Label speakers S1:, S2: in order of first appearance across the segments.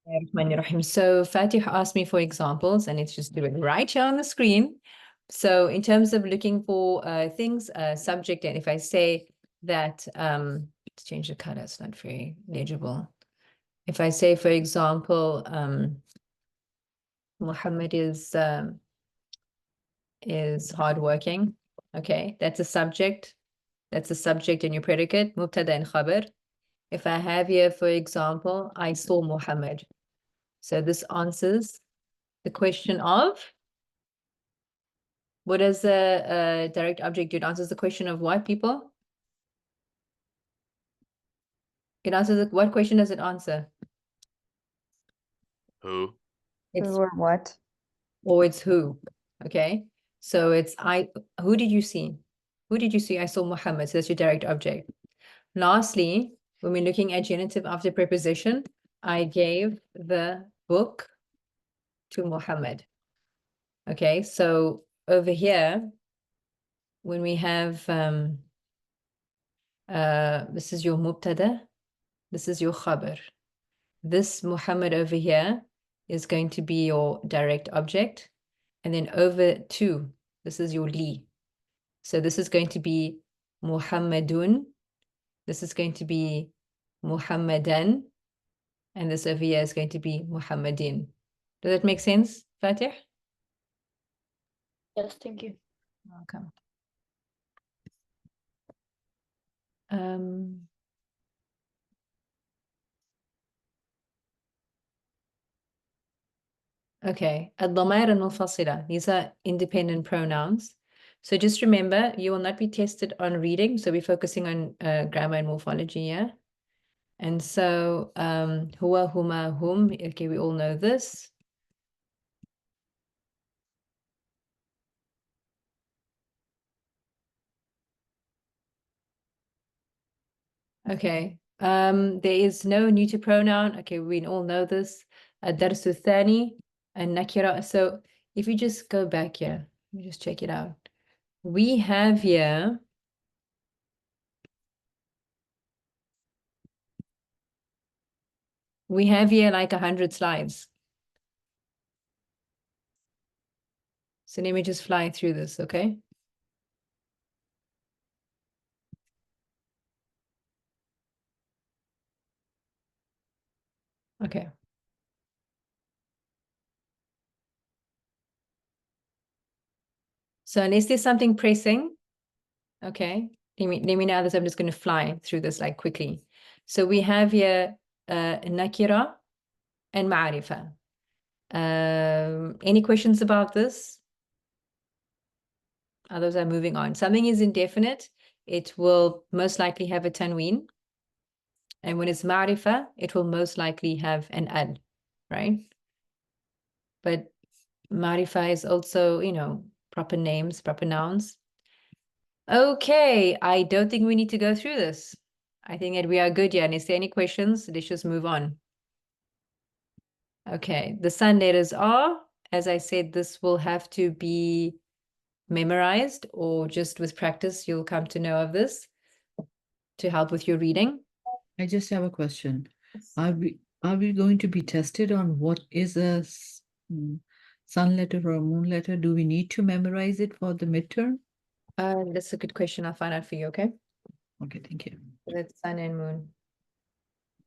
S1: So Fatih asked me for examples, and it's just do it right here on the screen. So in terms of looking for things, subject, and if I say that, let's change the color, it's not very legible. If I say, for example, Muhammad is hardworking, okay, that's a subject. That's a subject and your predicate, mubtada and khabar. If I have here, for example, I saw Muhammad. So this answers the question of, what does the direct object do? It answers the question of what, people? It answers what question does it answer?
S2: Who?
S1: It's
S3: Who or what?
S1: or it's who. Okay. So it's who did you see? Who did you see? I saw Muhammad. So that's your direct object. Lastly, when we're looking at genitive after preposition, I gave the book to Muhammad. Okay, so over here, when we have this is your mubtada, this is your khabar. This Muhammad over here is going to be your direct object. And then over to, this is your li. So this is going to be Muhammadun. This is going to be Muhammadan. And this over here is going to be Muhammadin. Does that make sense, Fatih?
S3: Yes, thank you.
S1: Welcome. Okay, الضمائر المنفصلة. These are independent pronouns. So just remember, you will not be tested on reading. So we're focusing on grammar and morphology, yeah? And so, huwa, huma, hum. Okay, we all know this. Okay, there is no neuter pronoun. Okay, we all know this. الدرس الثاني النكرة. So if you just go back here, let me just check it out. We have here like 100 slides. So let me just fly through this, okay? Okay. So unless there's something pressing, okay, let me know this. I'm just going to fly through this like quickly. So we have here nakira and ma'arifa. Any questions about this? Others are moving on. Something is indefinite, it will most likely have a tanween. And when it's ma'rifa, it will most likely have an al, right? But ma'rifa is also, proper names, proper nouns. Okay, I don't think we need to go through this. I think that we are good, yeah. And is there any questions? Let's just move on. Okay, the sun letters are, as I said, this will have to be memorized, or just with practice, you'll come to know of this to help with your reading.
S4: I just have a question. Are we going to be tested on what is a sun letter or a moon letter? Do we need to memorize it for the midterm?
S1: That's a good question. I'll find out for you, okay?
S4: Okay, thank you.
S1: That's sun and moon.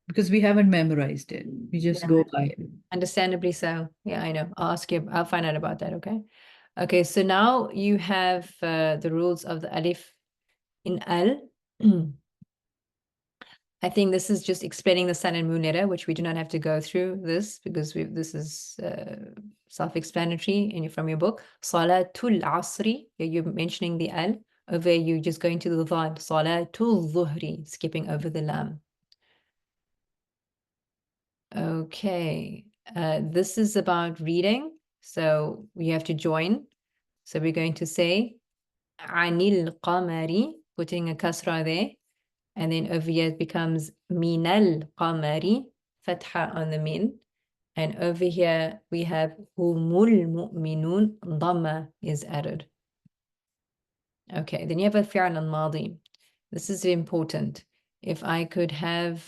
S4: Because we haven't memorized it. We just go by it.
S1: Understandably so. Yeah, I know. I'll ask you. I'll find out about that, okay? Okay, so now you have the rules of the alif in al. I think this is just explaining the sun and moon letter, which we do not have to go through this because this is self-explanatory from your book. Salatul asri, you're mentioning the al. Over you just going to the dhal. Salatul dhuhri, skipping over the lam. Okay, this is about reading. So we have to join. So we're going to say anil qamari, putting a kasra there. And then over here it becomes minal qamari, fatha on the min. And over here we have humul mu'minun, dhamma is added. Okay, then you have a fi'l al-madi. This is important. If I could have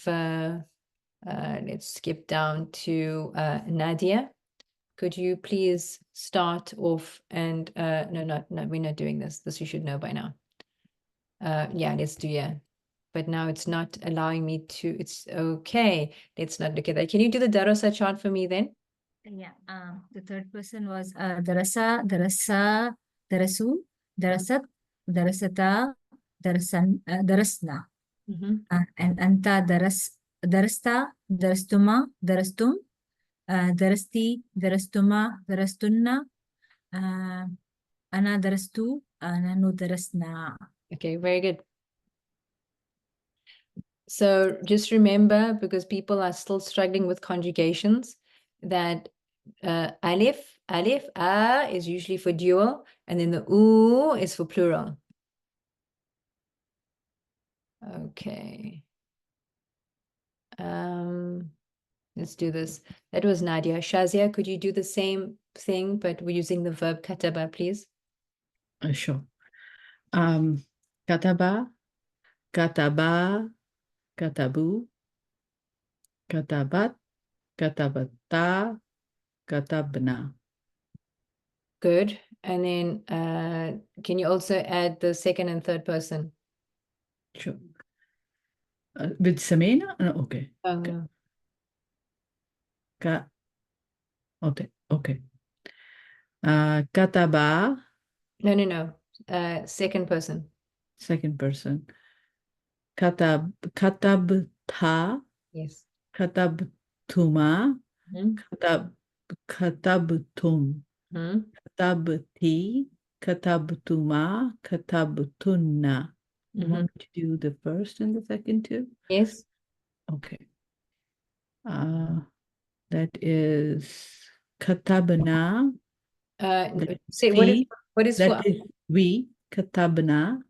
S1: Let's skip down to Nadia. Could you please start off and no, we're not doing this. This you should know by now. Yeah, let's do but now it's not allowing me to. It's okay. Let's not look at that. Can you do the darasa chart for me then?
S2: Yeah. The third person was darasa, darasu, darasat, darasata, darasna. And anta darasta, darastuma, darastum, darasti, darastuma, darastunna, ana darastu, nanu darasna.
S1: Okay, very good. So just remember, because people are still struggling with conjugations, that alif, a is usually for dual, and then the u is for plural. Okay. Let's do this. That was Nadia. Shazia, could you do the same thing, but we're using the verb kataba, please?
S4: Sure. Kataba, kataba, katabu, katabat, katabata, katabna.
S1: Good. And then can you also add the second and third person?
S4: Sure. With Samina? No, okay. Okay. Okay. Kataba.
S1: No. Second person.
S4: Second person. Katabta.
S1: Yes.
S4: Katabtuma. Katabtum. Katabti. Katabtuma. Katabtunna. You want me to do the first and the second too?
S1: Yes.
S4: Okay. That is katabna.
S1: Say what is
S4: that
S1: for
S4: is we katabna.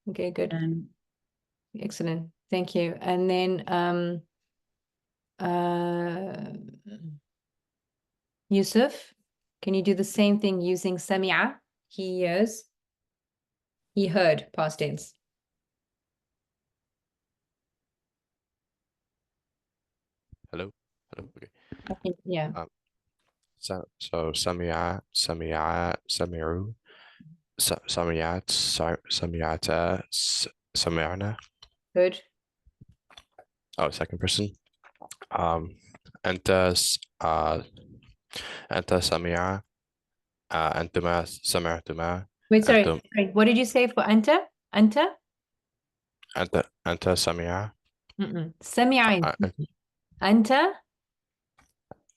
S1: Okay, good.
S4: And
S1: excellent. Thank you. And then Yusuf, can you do the same thing using sami'a? He hears. He heard, past tense.
S3: Hello. Okay.
S1: Yeah.
S3: So sami'a, sami'u, samiyat, samiyata, sami'na.
S1: Good.
S3: Oh, second person. Anta sami'a, antuma sami'tuma.
S1: Wait, sorry. What did you say for anta? Anta?
S3: Anta sami'a.
S1: Sami'a. Anta?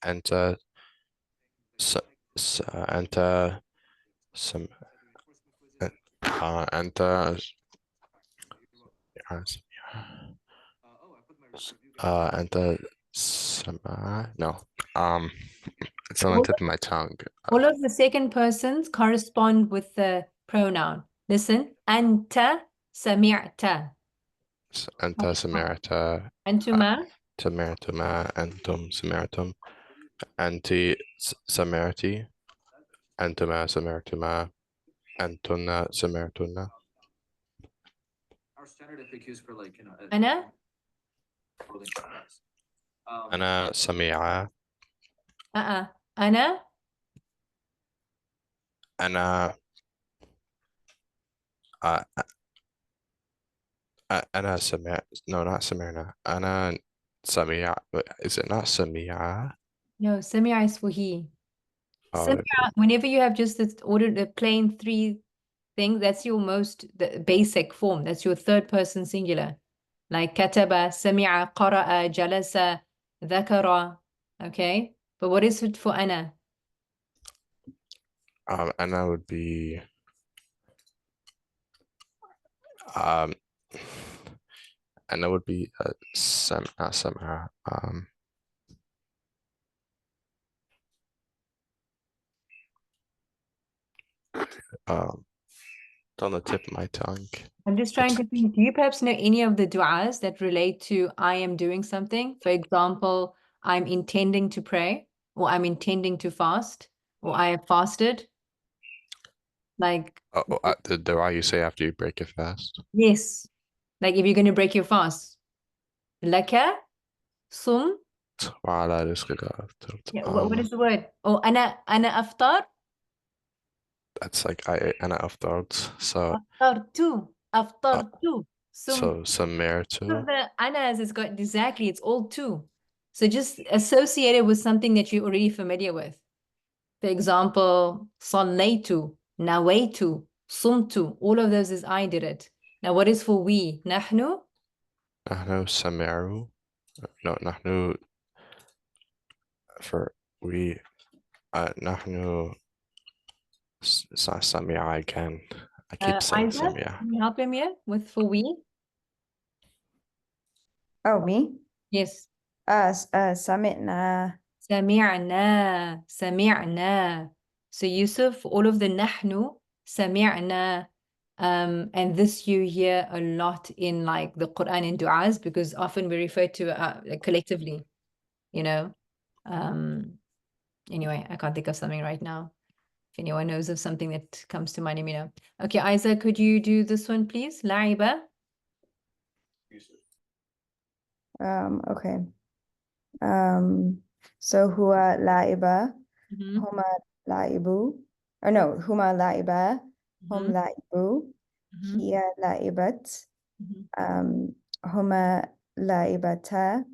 S3: Anta anta anta anta sama. No. It's on the tip of my tongue.
S1: All of the second persons correspond with the pronoun. Listen. Anta sami'ta.
S3: Anta sami'ta.
S1: Antuma.
S3: Sami'tuma. Antum sami'tum. Anti sami'ti. Antuma sami'tuma. Antunna sami'tunna.
S5: Our standard FAQs for like,
S1: Ana?
S3: Ana sami'a.
S1: Ana?
S3: Ana Ana sami'a. No, not sami'na. Ana sami'a. Is it not sami'a?
S1: No, sami'a is for he.
S3: Oh,
S1: Sami'a, whenever you have just this the plain three thing, that's your the basic form. That's your third person singular. Like kataba, sami'a, qara'a, jalasa, dhakara. Okay? But what is it for ana?
S3: Ana would be and that would be not somehow it's on the tip of my tongue.
S1: I'm just trying to think, do you perhaps know any of the du'as that relate to I am doing something? For example, I'm intending to pray, or I'm intending to fast, or I have fasted. Like
S3: The dua you say after you break a fast?
S1: yes. Like if you're going to break your fast. Laka صم.
S3: وعلى رزقك أفطرت.
S1: Yeah, what is the word? Oh, أنا أفطر.
S3: That's like أنا أفطرت. So
S1: أفطرت.
S3: so سمعت.
S1: The anas has got exactly, it's all two. So just associate it with something that you're already familiar with. For example, صليت, نويت, صمت. All of those is I did it. Now what is for we? نحن?
S3: نحن سمعوا. No, نحن for we. نحن سمع again. I keep saying
S1: Isa,
S3: سمع.
S1: can you help him here with for we?
S6: Oh, me?
S1: Yes.
S6: سمعنا.
S1: سمعنا. So Yusuf, all of the نحن, سمعنا. And this you hear a lot in like the Quran and du'as because often we refer to like collectively, you know. Anyway, I can't think of something right now. If anyone knows of something that comes to mind, let me know. Okay, Isa, could you do this one, please? لعب.
S6: Okay. So هو لاعبة.
S1: Mhm,
S6: هما لاعبوا. Or no, هما لاعبة. هم
S1: mhm,
S6: لاعبوا.
S1: mhm,
S6: هي لاعبت.
S1: mhm.
S6: هما لاعبتا.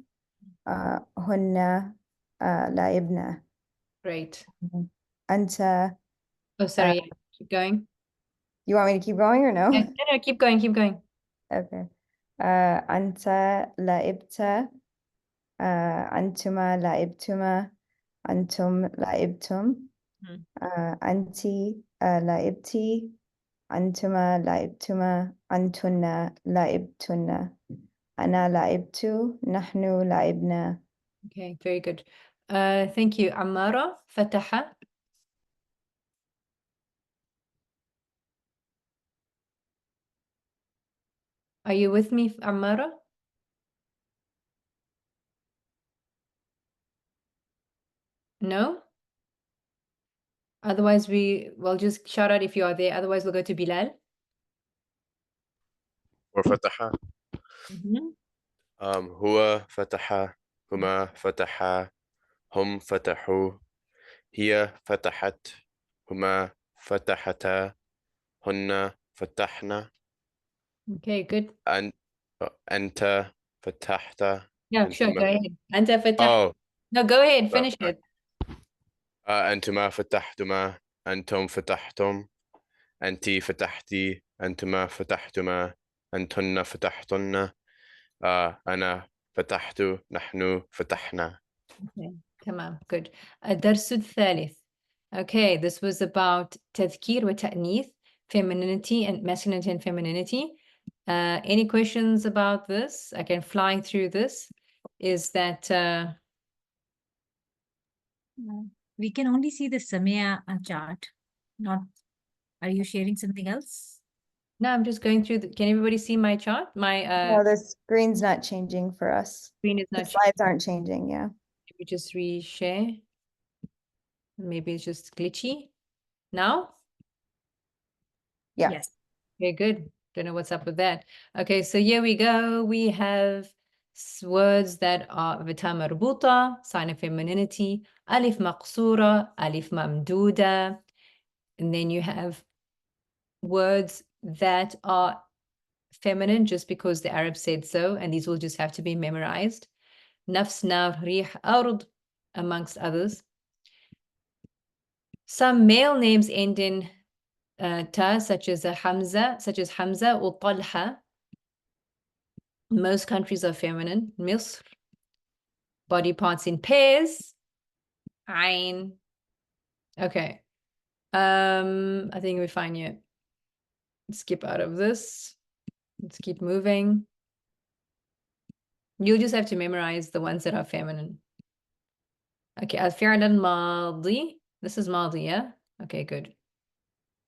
S6: هن لاعبنا.
S1: Great.
S6: أنت.
S1: Oh, sorry. Yeah, keep going.
S6: You want me to keep going or no?
S1: No, keep going, keep going.
S6: Okay. أنت لعبت. أنتما لعبتما. أنتم لعبتم.
S1: Mhm.
S6: أنت لعبتي. أنتما لعبتما. أنتن لعبتن. أنا لعبت. نحن لعبنا.
S1: Okay, very good. Thank you. Amara, فتح. Are you with me, Amara? No? Otherwise, we'll just shout out if you are there. Otherwise, we'll go to Bilal.
S3: وفتح.
S1: Mhm.
S3: هو فتح. هما فتحا. هم فتحوا. هي فتحت. هما فتحتا. هن فتحنا.
S1: Okay, good.
S3: أنت فتحت.
S1: Yeah, sure, go
S3: أنتما.
S1: ahead. أنت فتحت.
S3: Oh,
S1: No, go ahead,
S3: well,
S1: finish it.
S3: أنتما فتحتما. أنتم فتحتم. أنت فتحتي. أنتما فتحتما. أنتن فتحتن. أنا فتحت. نحن فتحنا.
S1: Okay, تمام, good. الدرس الثالث. Okay, this was about تذكير وتأنيث, femininity and masculinity and femininity. Any questions about this? Again, flying through this is that
S2: We can only see the Samia chart. Not, are you sharing something else?
S1: no, I'm just going through can everybody see my chart? My
S6: No, the screen's not changing for us.
S1: screen is
S6: The
S1: not
S6: slides aren't changing, yeah.
S1: Let me just reshare. Maybe it's just glitchy. Now?
S6: Yeah.
S2: Yes.
S1: Okay, good. Don't know what's up with that. Okay, so here we go. We have words that are vita marbuta, sign of femininity, alif maqsura, alif mamduda. And then you have words that are feminine just because the Arabs said so, and these will just have to be memorized. Nafs, nar, rih, ard, amongst others. Some male names end in ta, such as Hamza or Talha. Most countries are feminine. Misr. Body parts in pairs. Ain. Okay. I think we're fine here. Skip out of this. Let's keep moving. You'll just have to memorize the ones that are feminine. Okay, al-fi'l al-madi. This is madi, yeah? Okay, good.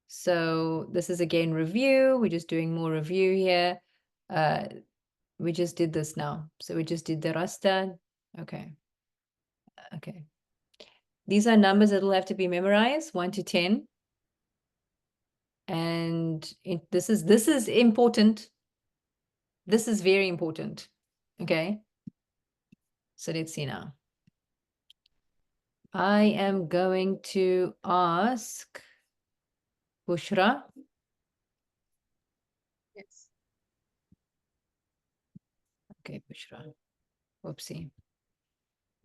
S1: So this is again review. We're just doing more review here. We just did this now. So we just did the rasta. Okay. Okay. These are numbers that will have to be memorized, 1 to 10. And this is important. This is very important. Okay. So let's see now. I am going to ask Bushra.
S7: Yes.
S1: Okay, Bushra. Whoopsie.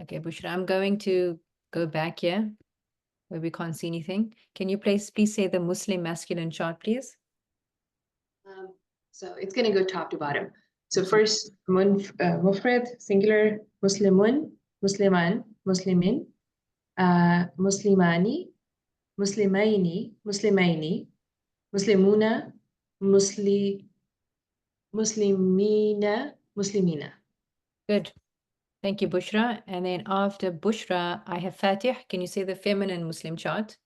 S1: Okay, Bushra, I'm going to go back here where we can't see anything. Can you please say the Muslim masculine chart, please?
S7: So it's going to go top to bottom. So first, mufrad, singular, Muslimun, Musliman, Muslimin, Muslimani, Muslimaini, Muslimaini, Muslimuna, Muslimina, Muslimina.
S1: Good. Thank you, Bushra. And then after Bushra, I have Fatih. Can you say the feminine Muslim chart?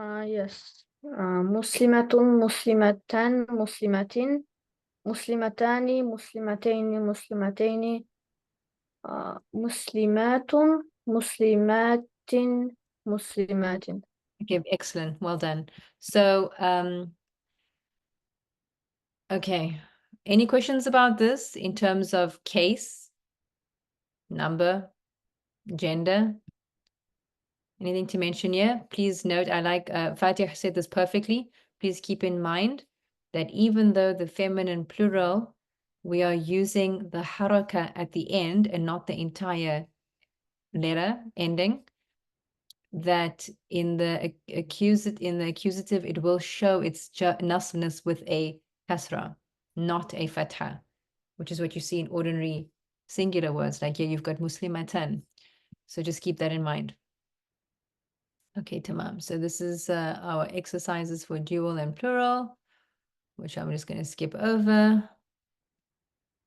S8: Yes. Muslimatun, Muslimatan, Muslimatin, Muslimatani, Muslimataini, Muslimatayni, Muslimatun, Muslimatin, Muslimatin.
S1: Okay, excellent. Well done. So, okay. Any questions about this in terms of case, number, gender? Anything to mention here? Please note, I like Fatih said this perfectly. Please keep in mind that even though the feminine plural, we are using the haraka at the end and not the entire letter ending, that in the accusative, it will show its nasbness with a kasra, not a fatha, which is what you see in ordinary singular words. Like here, you've got muslimatan. So just keep that in mind. Okay, tamam. So this is our exercises for dual and plural, which I'm just going to skip over.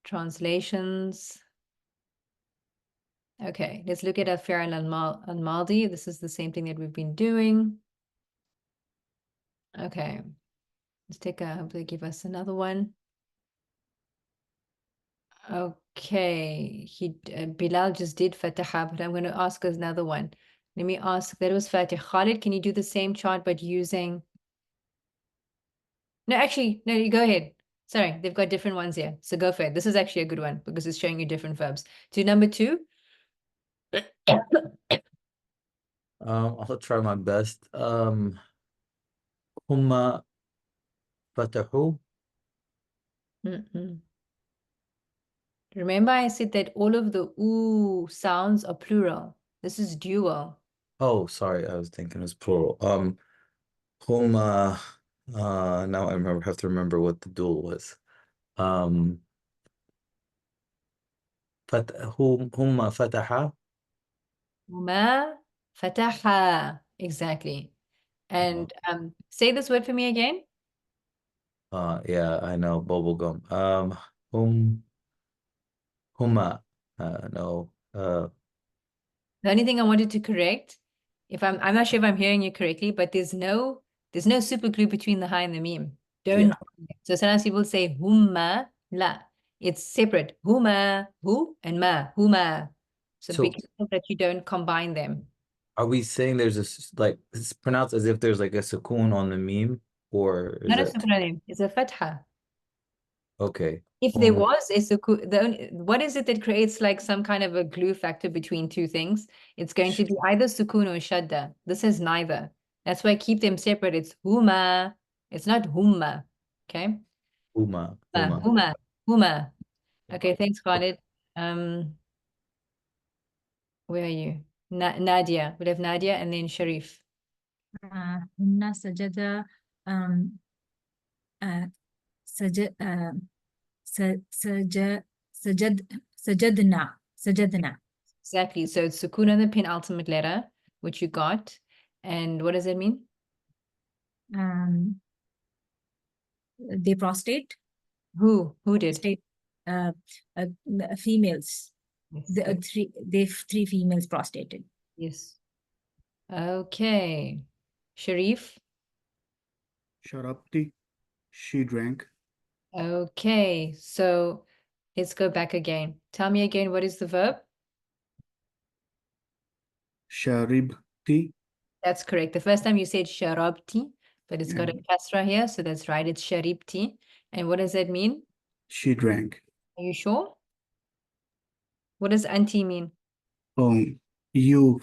S1: Translations. Okay, let's look at al-fi'l al-madi. This is the same thing that we've been doing. Okay, let's take a, hope they give us another one. Okay, Bilal just did Fataha, but I'm going to ask us another one. Let me ask, that was Fatih. Khalid, can you do the same chart but using... No, actually, no, you go ahead. Sorry, they've got different ones here. So go for it. This is actually a good one because it's showing you different verbs. Do number 2.
S9: I'll try my best. Humma fatahu.
S1: Remember I said that all of the ooh sounds are plural. This is dual.
S9: Oh, sorry, I was thinking it was plural. Humma. Now I have to remember what the dual was. Humma fataha.
S1: Huma fataha. Exactly. And say this word for me again.
S9: Yeah, I know, bubblegum. Humma. No.
S1: The only thing I wanted to correct, if I'm not sure if I'm hearing you correctly, but there's no super glue between the ha and the mim. Don't.
S9: Yeah.
S1: So sometimes people say humma la. It's separate. Huma, hu, and ma, huma. So be
S9: So
S1: careful that you don't combine them.
S9: are we saying there's a like it's pronounced as if there's like a sukoon on the meme, or is
S1: Not a
S9: that
S1: sukuun, it's a fatha.
S9: okay?
S1: If there was a sukoon, what is it that creates like some kind of a glue factor between two things? It's going to be either sukoon or shadda. This is neither. That's why I keep them separate. It's huma. It's not humma. Okay?
S9: Huma.
S1: Huma. Okay, thanks, Khalid. Where are you? Nadia. We'll have Nadia and then Sharif.
S2: Hunna sajada, sajadna.
S1: Exactly. So it's sukoon on the penultimate letter, which you got. And what does it mean?
S2: They prostrate.
S1: Who did?
S2: State, females.
S1: Yes,
S2: Three females prostrated.
S1: yes. Okay. Sharif.
S5: Sharabti, she drank.
S1: Okay. So let's go back again. Tell me again, what is the verb?
S5: Sharibti,
S1: That's correct. The first time you said sharabti, but it's got a kasra here, so that's right. It's sharibti. And what does that mean?
S5: she drank.
S1: Are you sure? What does anti mean?
S10: You,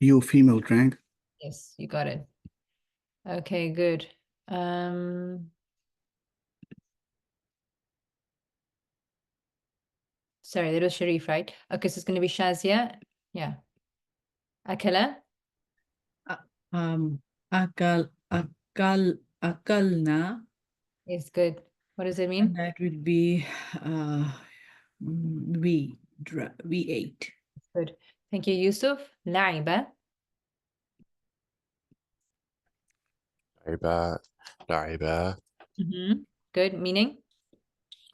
S10: you female drank.
S1: Yes, you got it. Okay, good. Sorry, that was Sharif, right? Okay, so it's going to be Shazia. Yeah. Akala.
S4: Akalna,
S1: Is good. What does it
S4: and
S1: mean?
S4: that would be we ate.
S1: Good. Thank you, Yusuf. Laiba.
S3: لعبة لعبة
S1: Good. Meaning?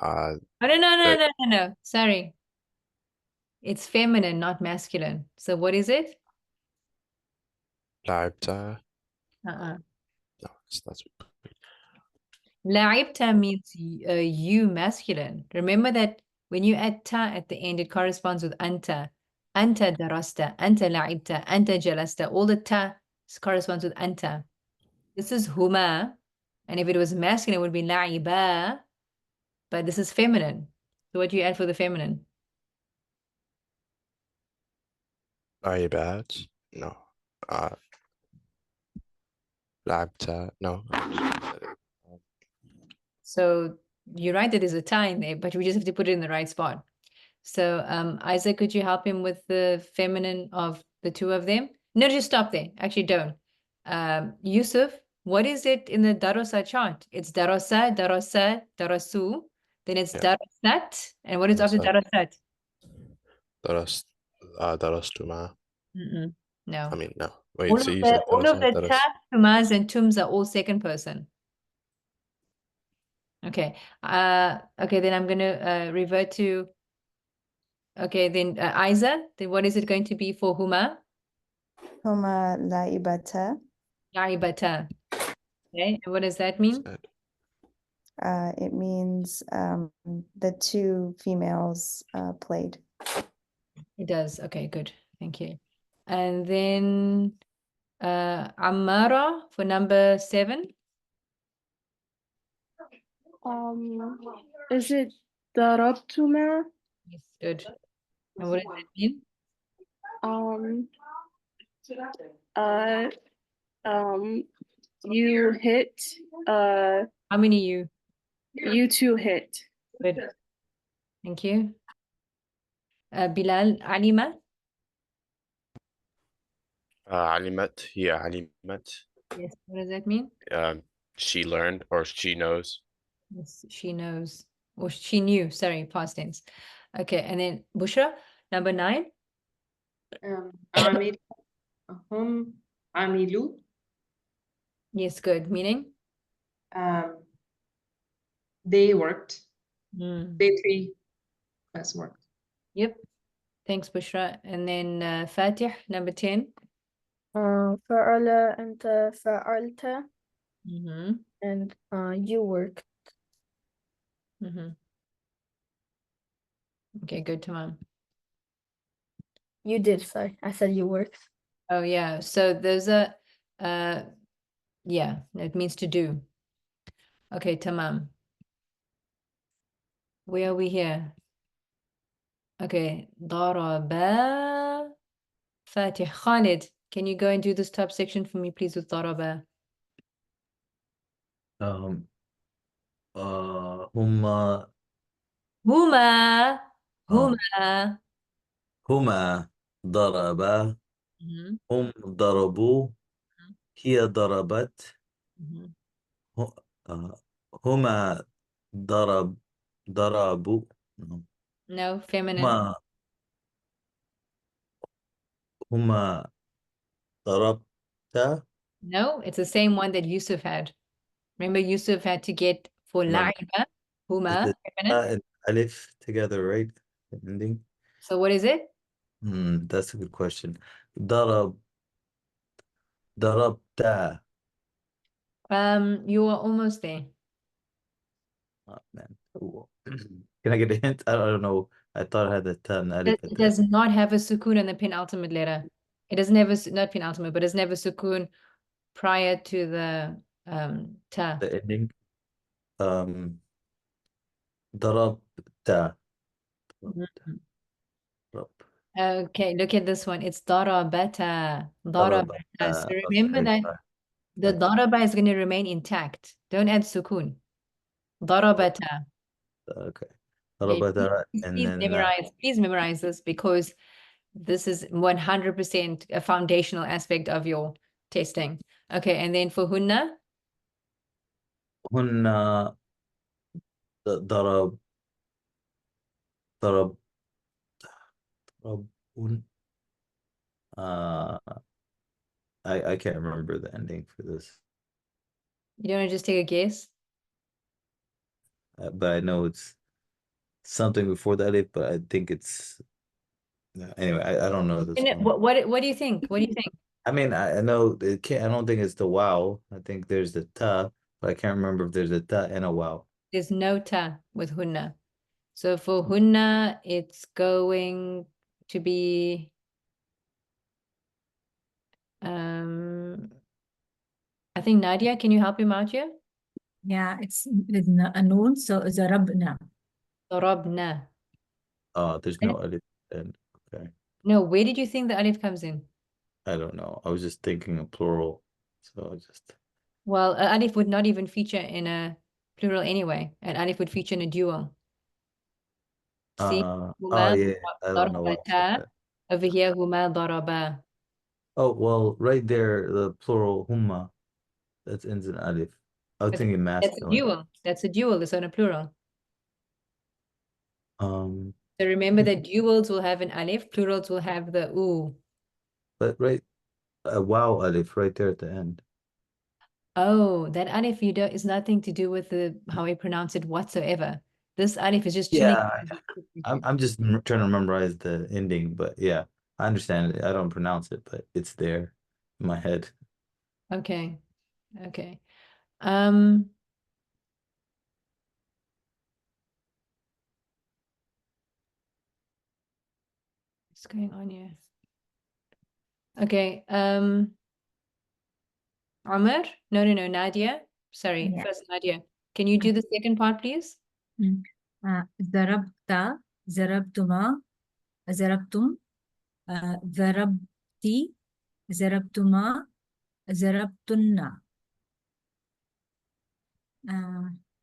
S3: uh
S1: Oh, no.
S3: the
S1: Sorry. It's feminine, not masculine. So what is it?
S3: لعبت
S1: Uh-uh.
S3: no that's
S1: La'ibta means you masculine. Remember that when you add ta at the end, it corresponds with anta. Anta darasta, anta la'ibta, anta jalasta. All the ta corresponds with anta. This is huma. And if it was masculine, it would be la'iba. But this is feminine. So what do you add for the feminine?
S3: لعبات no لعبت no
S1: So you're right that there's a ta in there, but we just have to put it in the right spot. So Isaac, could you help him with the feminine of the two of them? No, just stop there. Actually, don't. Yusuf, what is it in the darosa chart? It's darosa, darosa, darasu. Then it's
S3: Yeah.
S1: darasat. And what is after
S3: درست
S1: darasat?
S3: درستما
S1: No.
S3: I mean no wait so you said
S1: All of
S3: درست
S1: the
S3: درست
S1: ta, tumas, and tums are all second person. Okay. Okay, then I'm gonna revert to. Okay, then Isa, then what is it going to be for huma?
S6: Huma laibata.
S1: Laibata. Okay, and what does that mean?
S3: said
S6: It means the two females played.
S1: It does. Okay, good. Thank you. And then Amara for number 7.
S8: Is it darabtuma?
S1: Yes, good. And what does that mean?
S8: Uh, you hit,
S1: How many you?
S8: you two hit.
S1: Good. Thank you. Bilal, Alima.
S3: علمت هي علمت
S1: Yes. What does that mean?
S3: she learned or she knows
S1: Yes, she knows. Or she knew. Sorry, past tense. Okay, and then Bushra, number 9.
S7: عامل هم عملوا
S1: Yes, good. Meaning?
S7: They worked.
S1: Mm.
S7: They 3 class worked.
S1: Yep. Thanks, Bushra. And then Fatih, number 10.
S8: فعل أنت فعلت
S1: Mm-hmm.
S8: and you work.
S1: Mm-hmm. Okay, good, Tamam.
S8: You did, sorry. I said you worked.
S1: Oh, yeah. So there's a, yeah, it means to do. Okay, Tamam. Where are we here? Okay, Daraba Fatih. Khalid, can you go and do this top section for me, please, with Daraba?
S9: هما
S1: Huma.
S9: آه.
S1: Huma.
S9: هما ضربا
S1: Mhm,
S9: هم ضربوا هي ضربت
S1: mhm.
S9: ه- هما ضربوا
S1: No, feminine.
S9: هما ضربتا
S1: No, it's the same one that Yusuf had. Remember, Yusuf had to get for
S9: Remember.
S1: La'iba, Huma,
S9: Is
S1: feminine.
S9: and alif together, right? The ending.
S1: So what is it?
S9: That's a good question. ضربتا.
S1: You are almost there.
S9: Oh, man. Ooh. Can I get a hint? I don't know. I thought I had the ta and alif at
S1: It
S9: the
S1: does not have a sukoon in the penultimate letter. It doesn't have a, not penultimate, but it doesn't have a sukoon prior to the ta.
S9: the ending. ضربتا.
S1: Mhm.
S9: ضرب.
S1: Okay, look at this one. It's darabata. Darabata. So
S9: Okay,
S1: remember that
S9: sorry.
S1: the
S9: Thanks.
S1: daraba is going to remain intact. Don't add sukun. Darabata.
S9: Okay.
S1: Okay,
S9: Darabata, and then
S1: please memorize this because this is 100% a foundational aspect of your testing. Okay, and then for hunna,
S9: هن ضرب ضرب ضرب uh I can't remember the ending for this,
S1: you don't want to just take a guess?
S9: but I know it's something before the alif, but I think it's anyway. I don't know this one.
S1: What do you think? What do you think?
S9: I mean, I know it can't. I don't think it's the wow. I think there's the ta, but I can't remember if there's a ta and a wow.
S1: There's no ta with hunna. So for hunna, it's going to be I think Nadia, can you help him out here?
S2: Yeah, it's with a noon, so zarabna.
S1: Darabna.
S9: Oh, there's no alif and okay.
S1: No, where did you think the alif comes in?
S9: I don't know. I was just thinking a plural, so I just
S1: Well, an alif would not even feature in a plural anyway. An alif would feature in a dual. See?
S9: oh
S1: Huma
S9: yeah. I don't know why I said
S1: darabata.
S9: that.
S1: Over here, huma daraba.
S9: Oh well, right there, the plural humma, that's ends in alif. I was
S1: But
S9: thinking
S1: that's a
S9: masculine.
S1: dual. That's a dual. It's not a plural.
S9: Um,
S1: So remember that duals will have an alif, plurals will have the oo.
S9: but right, a wow alif right there at the end.
S1: Oh, that alif you don't is nothing to do with the how we pronounce it whatsoever. This alif is just chilling.
S9: Yeah, I'm just trying to memorize the ending, but yeah, I understand it. I don't pronounce it, but it's there in my head.
S1: Okay. Okay. What's going on here? Okay. Amr? No, Nadia. Sorry,
S2: Yeah.
S1: first Nadia. Can you do the second part, please?
S2: ضربت ضربتما ضربتم ضربتي ضربتما ضربتن.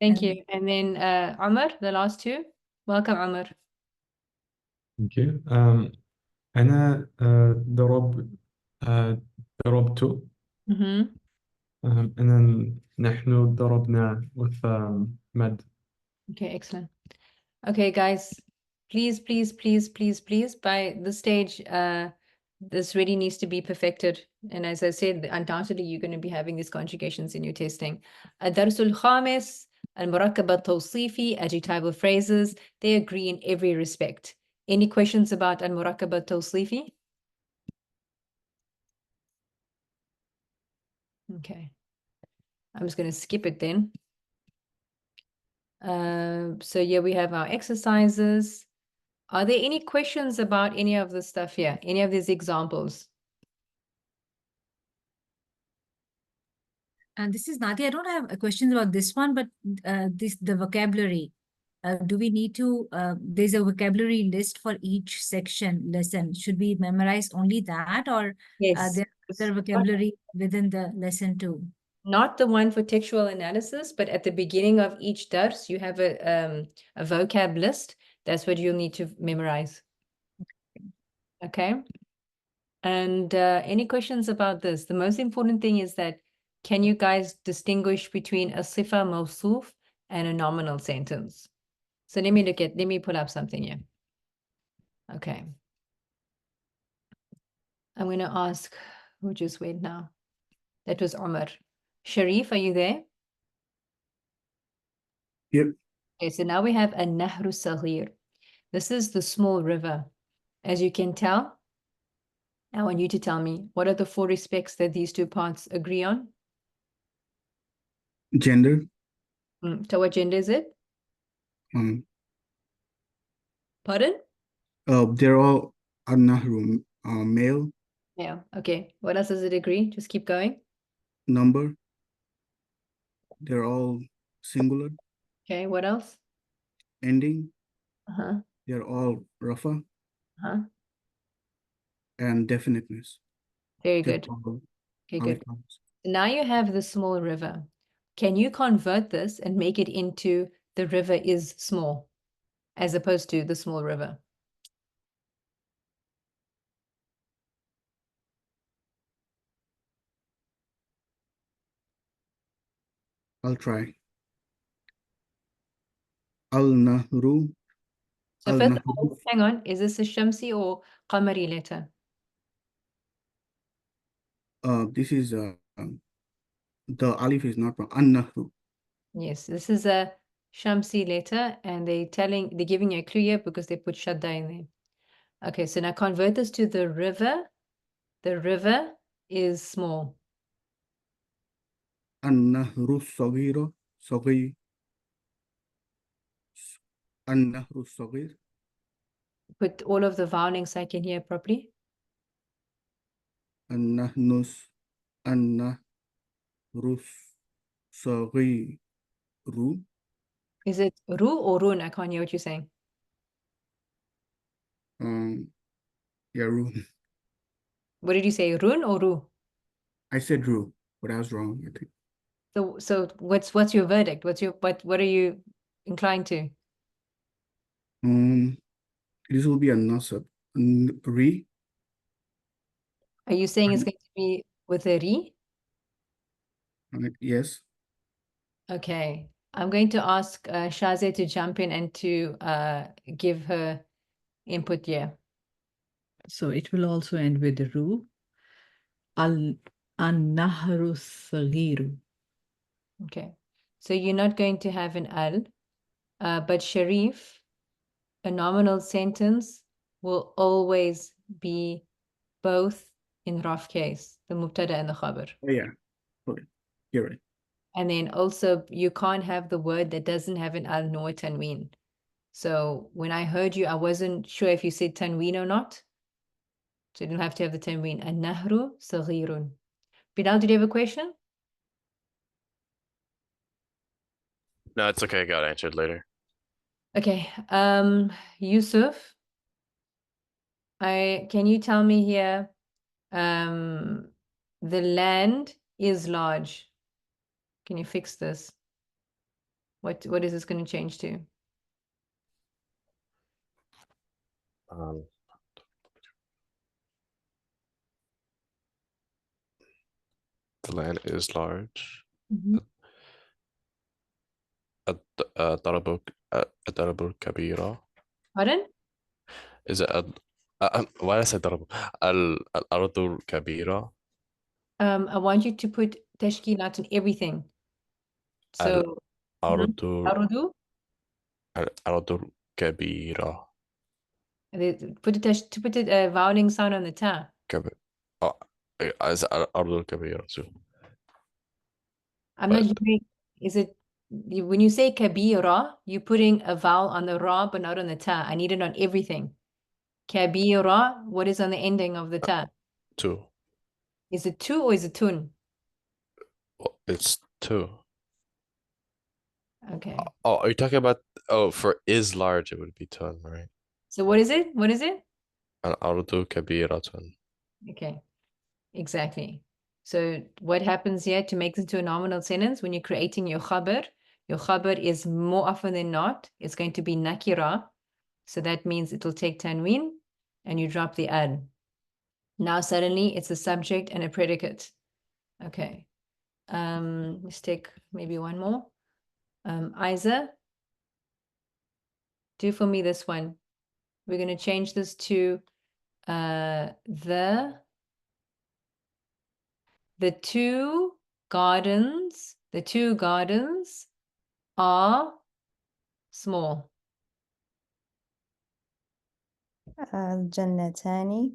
S1: Thank
S2: and
S1: you. And then Amr, the last two. Welcome, Amr.
S11: Thank you. أنا ضربت
S1: Mm-hmm.
S11: and then نحن ضربنا with مد.
S1: Okay, excellent. Okay, guys, please, by this stage, this really needs to be perfected. And as I said, undoubtedly, you're going to be having these conjugations in your testing. الدرس الخامس المركب التوصيفي adjectival phrases, they agree in every respect. Any questions about المركب التوصيفي? Okay. I'm just going to skip it then. So yeah, we have our exercises. Are there any questions about any of this stuff here? Any of these examples?
S2: And this is Nadia. I don't have questions about this one, but the vocabulary. Do we need to, there's a vocabulary list for each lesson. Should we memorize only that, or
S1: Yes.
S2: there other vocabulary within the lesson too?
S1: Not the one for textual analysis, but at the beginning of each dars, you have a vocab list. That's what you'll need to memorize. Okay. And any questions about this? The most important thing is that, can you guys distinguish between a sifa mawsuf and a nominal sentence? So let me pull up something here. Okay. I'm going to ask who just went now. That was Omar. Sharif, are you there?
S10: Yep.
S1: Okay, so now we have a Nahru Saghir. This is the small river. As you can tell, I want you to tell me, what are the 4 respects that these two parts agree on?
S10: Gender.
S1: So what gender is it? Pardon?
S10: They're all Nahru, male.
S1: Yeah. Okay. What else does it agree? Just keep going.
S10: Number. They're all singular.
S1: Okay. What else?
S10: Ending.
S1: Uh-huh.
S10: They're all Rafa.
S1: Uh-huh.
S10: and definiteness.
S1: Very
S10: They're
S1: good.
S10: all
S1: Okay,
S10: how it
S1: good.
S10: comes.
S1: Now you have the small river. Can you convert this and make it into the river is small as opposed to the small river?
S10: I'll try. Al-Nahru.
S1: So first of all,
S10: Al-Nahru.
S1: hang on, is this a Shamsi or Qamari letter?
S10: This is the alif is not wrong. An-Nahru.
S1: Yes, this is a Shamsi letter, and they're giving you a clue here because they put Shadda in there. Okay, so now convert this to the river. The river is small.
S10: An-Nahru Saghira. Saghir. An-Nahru Saghir.
S1: Put all of the vowelings so I can hear properly.
S10: An-Nahnus. An-Nahru Saghiru.
S1: Is it Ru or Run? I can't hear what you're saying.
S10: Yeah, Ru.
S1: What did you say, Run or Ru?
S10: I said Ru, but I was wrong, I think.
S1: So what's your verdict? What are you inclined to?
S10: This will be a nasab. Re.
S1: Are you saying it's going to be with a Ri?
S10: Yes.
S1: Okay. I'm going to ask Shaze to jump in and to give her input here.
S4: So it will also end with the ru. An-Nahru Saghiru.
S1: Okay. So you're not going to have an al, but Sharif, a nominal sentence will always be both in rough case, the mubtada and the khabar.
S10: Oh, yeah. Okay. You're right.
S1: And then also you can't have the word that doesn't have an al nor tanween. So when I heard you, I wasn't sure if you said tanween or not. So you don't have to have the tanween. An-nahru saghirun. Bilal, did you have a question?
S3: No, it's okay. I got answered later.
S1: Okay. Yusuf, can you tell me here, the land is large. Can you fix this? What is this going to change to?
S3: The land is large.
S1: Mhm.
S3: الضرب الكبيرة.
S1: Pardon?
S3: Is it why did I say ضرب? الأرض الكبيرة.
S1: I want you to put tashkilat on everything. So,
S3: الأرض
S1: arudu,
S3: الأرض الكبيرة.
S1: put a voweling sound on the ta.
S3: Oh, is الأرض الكبيرة too.
S1: I'm not
S3: But-
S1: hearing, is it, when you say kabira, you're putting a vowel on the ra, but not on the ta. I need it on everything. Kabira, what is on the ending of the ta?
S3: Two.
S1: Is it two or is it tun?
S3: Well, it's two.
S1: Okay.
S3: Oh, are you talking about, for is large, it would be ton, right?
S1: So what is it? What is it?
S3: الأرض كبيرة.
S1: Okay, exactly. So what happens here to make this into a nominal sentence when you're creating your khabar is more often than not, it's going to be nakira. So that means it will take tanween and you drop the ad. Now suddenly it's a subject and a predicate. Okay. Let's take maybe one more. Isa, do for me this one. We're going to change this to the two gardens are small.
S6: الجنتان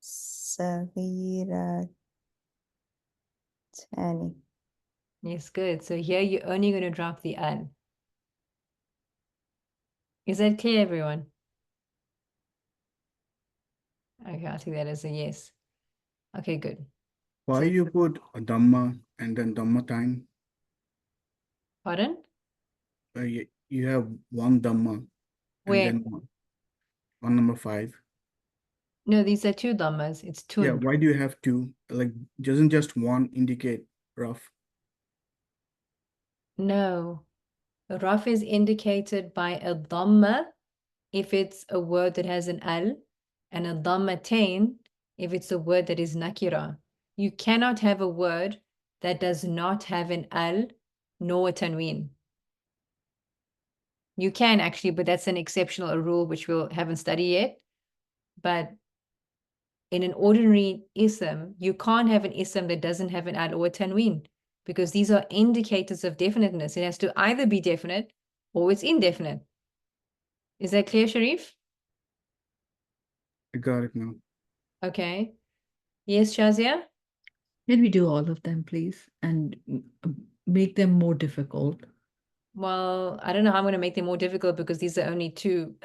S6: صغيرتان.
S1: Yes, good. So here you're only going to drop the an. Is that clear, everyone? Okay, I'll take that as a yes. Okay, good.
S10: Why you put a Dhamma and then Dhamma time?
S1: Pardon?
S10: You have one Dhamma and
S1: Where?
S10: then one on number 5.
S1: No, these are two dhammas. It's tun.
S10: Yeah, why do you have two? Like, doesn't just one indicate rough?
S1: No, raf is indicated by a dhamma if it's a word that has an al, and a dhammatain if it's a word that is nakira. You cannot have a word that does not have an al nor a tanween. You can actually, but that's an exceptional rule which we haven't studied yet. But in an ordinary ism, you can't have an ism that doesn't have an al or a tanween, because these are indicators of definiteness. It has to either be definite or it's indefinite. Is that clear, Sharif?
S10: I got it now.
S1: Okay. Yes, Shazia?
S4: Can we do all of them, please? And make them more difficult.
S1: Well, I don't know how I'm going to make them more difficult because these are only two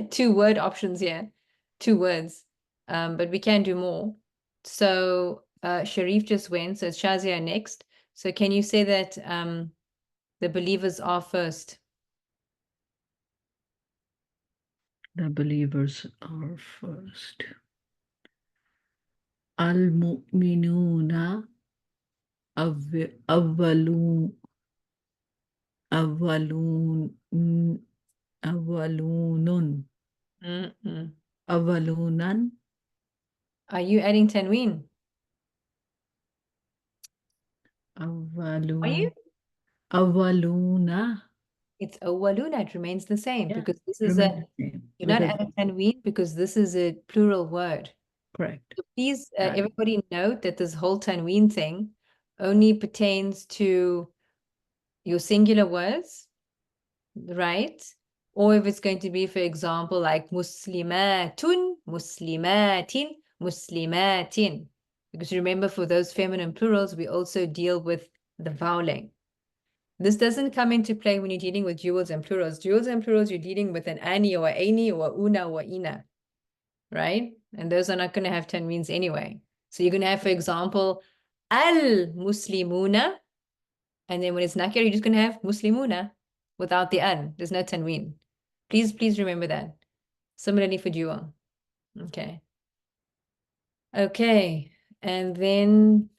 S1: two word options here, two words. But we can do more. So Sharif just went, so it's Shazia next. So can you say that the believers are first?
S4: The believers are first. Al-mu'minuna awwalun awwalunun awwalunan.
S1: Are you adding tanween? Are you?
S4: Awwaluna.
S1: It's awwaluna. It remains the same
S4: Yeah,
S1: because this is a,
S4: remain the same,
S1: you're not
S4: because-
S1: adding tanween because this is a plural word.
S4: Correct.
S1: So please,
S4: Got it.
S1: everybody note that this whole tanween thing only pertains to your singular words, right? Or if it's going to be, for example, like muslimatun, muslimatin, muslimatin. Because remember, for those feminine plurals, we also deal with the voweling. This doesn't come into play when you're dealing with duals and plurals. Duals and plurals, you're dealing with an ani or aini or una or ina, right? And those are not going to have tanweens anyway. So you're going to have, for example, al-muslimuna, and then when it's nakir, you're just going to have muslimuna without the al. There's no tanween. Please remember that. Similarly for dual. Okay. Okay. And then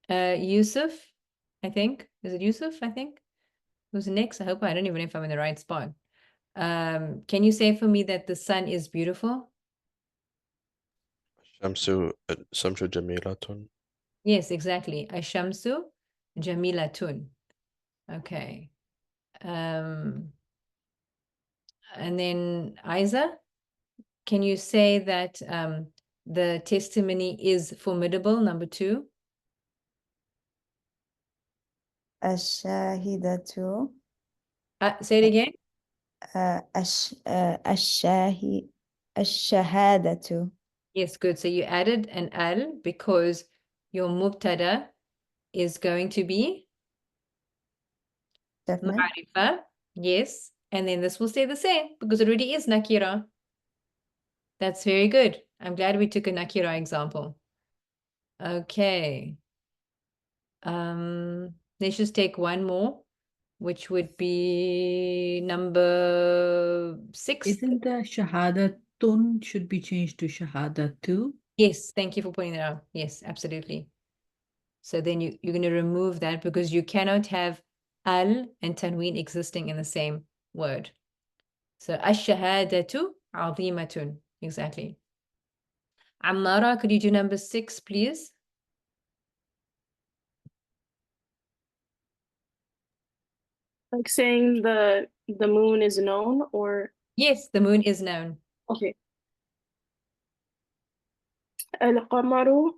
S1: Yusuf, I think. Is it Yusuf, I think? Who's next? I hope I don't even know if I'm in the right spot. Can you say for me that the sun is beautiful?
S3: Shamsu jamilatun.
S1: Yes, exactly. Ashamsu jamilatun. Okay. And then Isa, can you say that the testimony is formidable, number 2?
S6: Ash-shahidatu.
S1: Say it again.
S6: Ash-shahadatu.
S1: Yes, good. So you added an al because your mubtada is going to be
S6: Definite.
S1: ma'rifa. Yes. And then this will stay the same because it already is nakira. That's very good. I'm glad we took a nakira example. Okay. Let's just take one more, which would be number 6.
S4: Isn't the shahadatun should be changed to shahadatu?
S1: Yes, thank you for pointing that out. Yes, absolutely. So then you're going to remove that because you cannot have al and tanween existing in the same word. So ash-shahadatu azimatun. Exactly. Ammara, could you do number 6, please?
S12: Like saying the moon is known, or
S1: Yes, the moon is known.
S12: okay. القمر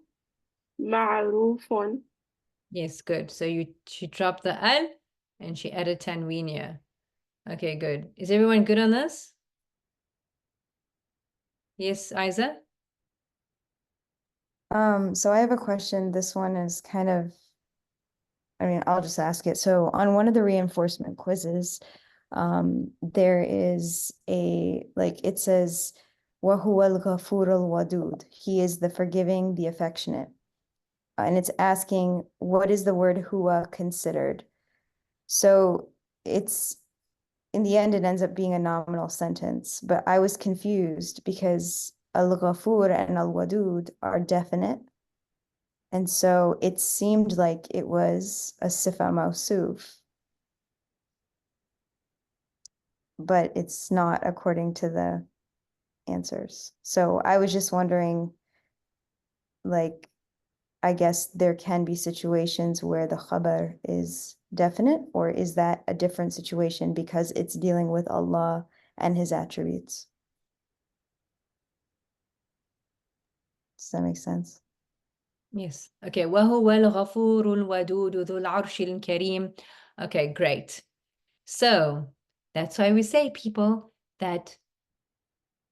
S12: معروف.
S1: Yes, good. So she dropped the al and she added tanween here. Okay, good. Is everyone good on this? Yes, Isa?
S6: So I have a question. This one is kind of, I mean, I'll just ask it. So on one of the reinforcement quizzes, there is it says, وَهُوَ الْغَفُورُ الْوَدُودُ. He is the forgiving, the affectionate. And it's asking, what is the word huwa considered? So it's in the end, it ends up being a nominal sentence, but I was confused because al-Ghafur and al-Wadud are definite. And so it seemed like it was a sifa mawsuf. But it's not according to the answers. So I was just wondering, like, I guess there can be situations where the khabar is definite, or is that a different situation because it's dealing with Allah and his attributes? Does that make sense?
S1: Yes. Okay. وهو الغفور الودود ذو العرش الكريم. Okay, great. So that's why we say, people, that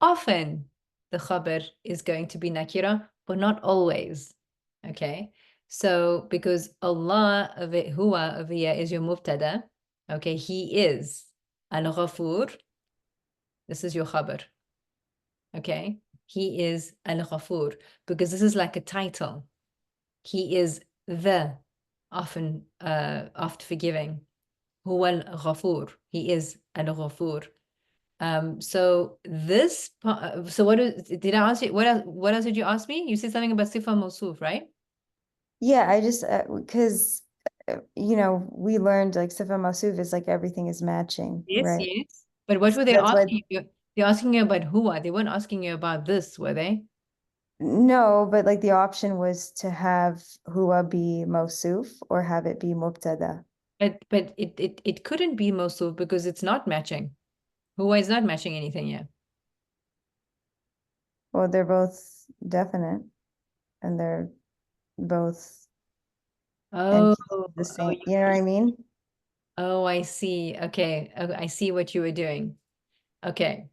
S1: often the khabar is going to be nakira, but not always. Okay. So because Allah of it, huwa of here is your mubtada. Okay. He is al-Ghafur. This is your khabar. Okay. He is al-Ghafur because this is like a title. He is the often oft forgiving. Huwa al-Ghafur. He is al-Ghafur. So this so what did I ask you? What else did you ask me? You said something about sifa mawsuf, right?
S6: Yeah, I just because we learned like sifa mawsuf is like everything is matching, right?
S1: Yes. But what were they
S6: That's why-
S1: asking you? They're asking you about huwa. They weren't asking you about this, were they?
S6: No, but like the option was to have huwa be mawsuf or have it be mubtada.
S1: But it couldn't be mawsuf because it's not matching. Huwa is not matching anything yet.
S6: Well, they're both definite and they're both
S1: Oh,
S6: the same. You know what I mean?
S1: Oh, I see. Okay. I see what you were doing. Okay.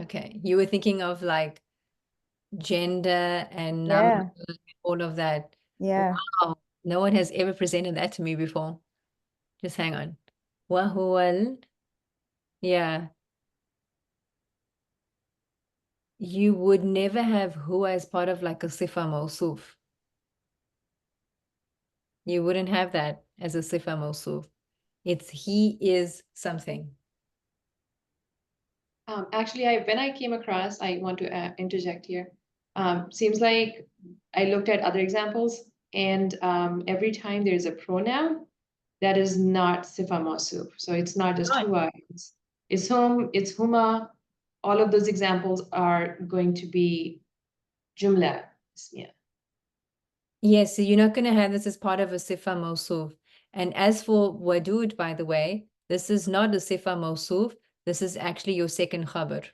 S1: Okay. You were thinking of like gender and
S6: Yeah.
S1: number, all of that.
S6: Yeah.
S1: Wow. No one has ever presented that to me before. Just hang on. Wahuwal. Yeah. You would never have huwa as part of like a sifa mawsuf. You wouldn't have that as a sifa mawsuf. It's he is something.
S7: Actually, when I came across, I want to interject here. Seems like I looked at other examples, and every time there's a pronoun, that is not sifa mawsuf. So it's not just
S1: Right.
S7: huwa. It's hum, it's huma. All of those examples are going to be jumla. Yeah.
S1: Yes, so you're not going to have this as part of a sifa mawsuf. And as for wadud, by the way, this is not a sifa mawsuf. This is actually your second khabar.